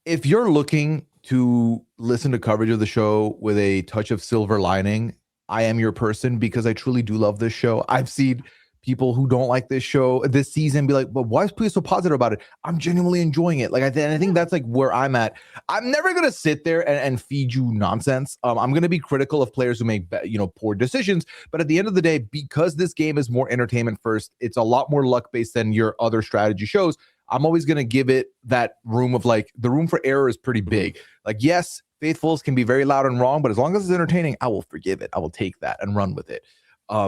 S2: if you're looking to listen to coverage of the show with a touch of silver lining, I am your person, because I truly do love this show. I've seen people who don't like this show this season be like, but why is Pooya so positive about it? I'm genuinely enjoying it. Like, I think that's like where I'm at. I'm never going to sit there and feed you nonsense. I'm going to be critical of players who make, poor decisions. But at the end of the day, because this game is more entertainment first, it's a lot more luck based than your other strategy shows. I'm always going to give it that room of like, the room for error is pretty big. Like, yes, Faithfuls can be very loud and wrong, but as long as it's entertaining, I will forgive it. I will take that and run with it.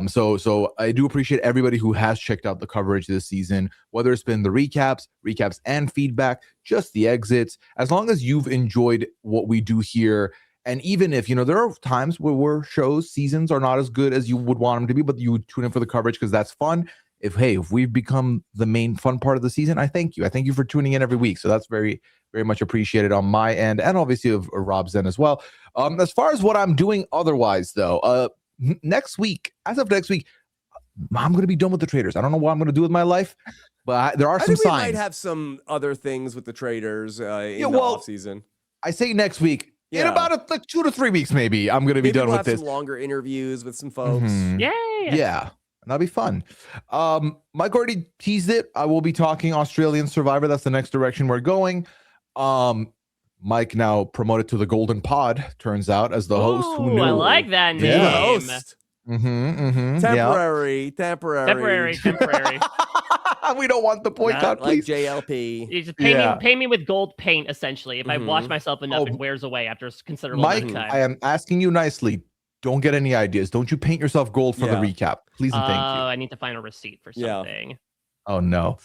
S2: So I do appreciate everybody who has checked out the coverage this season, whether it's been the recaps and feedback, just the exits. As long as you've enjoyed what we do here, and even if, there are times where seasons are not as good as you would want them to be, but you tune in for the coverage because that's fun. If we've become the main fun part of the season, I thank you. I thank you for tuning in every week. So that's very, very much appreciated on my end, and obviously of Rob's end as well. As far as what I'm doing otherwise, though, next week, as of next week, I'm going to be done with the Traitors. I don't know what I'm going to do with my life, but there are some signs.
S1: We might have some other things with the Traitors in the off season.
S2: I say next week. Yeah. In about 2 to 3 weeks, maybe I'm going to be done with this.
S1: Some longer interviews with some folks.
S2: Yeah. That'll be fun. Mike already teased it. I will be talking Australian Survivor. That's the next direction we're going. Mike now promoted to the Golden Pod, turns out, as the host. Who knew?
S3: I like that name.
S1: Yeah. Host. Temporary.
S2: We don't want the boycott, please.
S3: Like
S1: JLP.
S3: You just pay me with gold paint, essentially. If I wash myself enough, it wears away after a considerable amount of time.
S2: I am asking you nicely. Don't get any ideas. Don't you paint yourself gold for the recap. Please and thank you.
S3: I need to find a receipt for something.
S2: Yeah. Oh, no.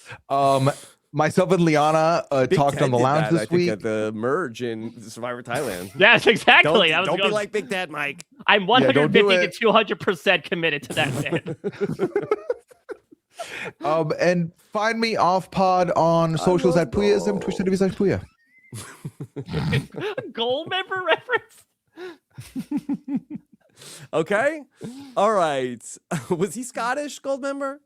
S2: Myself and Liana talked on the lounge this week.
S1: At the merge in Survivor Thailand.
S3: Yes, exactly.
S1: Don't be like Big Dad Mike.
S3: I'm 150 to 200% committed to that bid.
S2: And find me off pod on socials at Pooyaism, Twitch.tv/Pooya.
S3: Gold member reference?
S1: Okay. All right. Was he Scottish, gold member?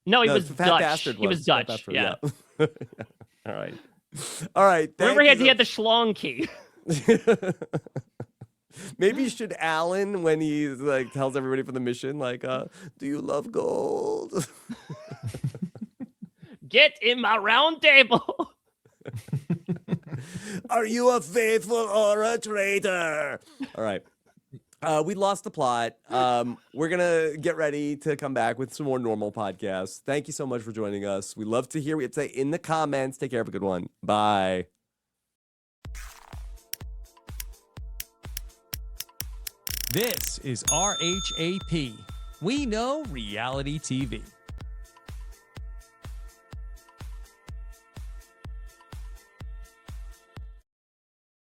S3: No, he was Dutch. He was Dutch. Yeah.
S1: All right. All right.
S3: Remember, he
S1: thank
S3: had the schlong key.
S1: Maybe should Alan, when he like tells everybody for the mission, like, do you love gold?
S3: Get in my round table.
S1: Are you a faithful or a traitor? All right. We lost the plot. We're going to get ready to come back with some more normal podcasts. Thank you so much for joining us. We love to hear what you have to say in the comments. Take care. Have a good one. Bye.
S4: This is RHAP. We know reality TV.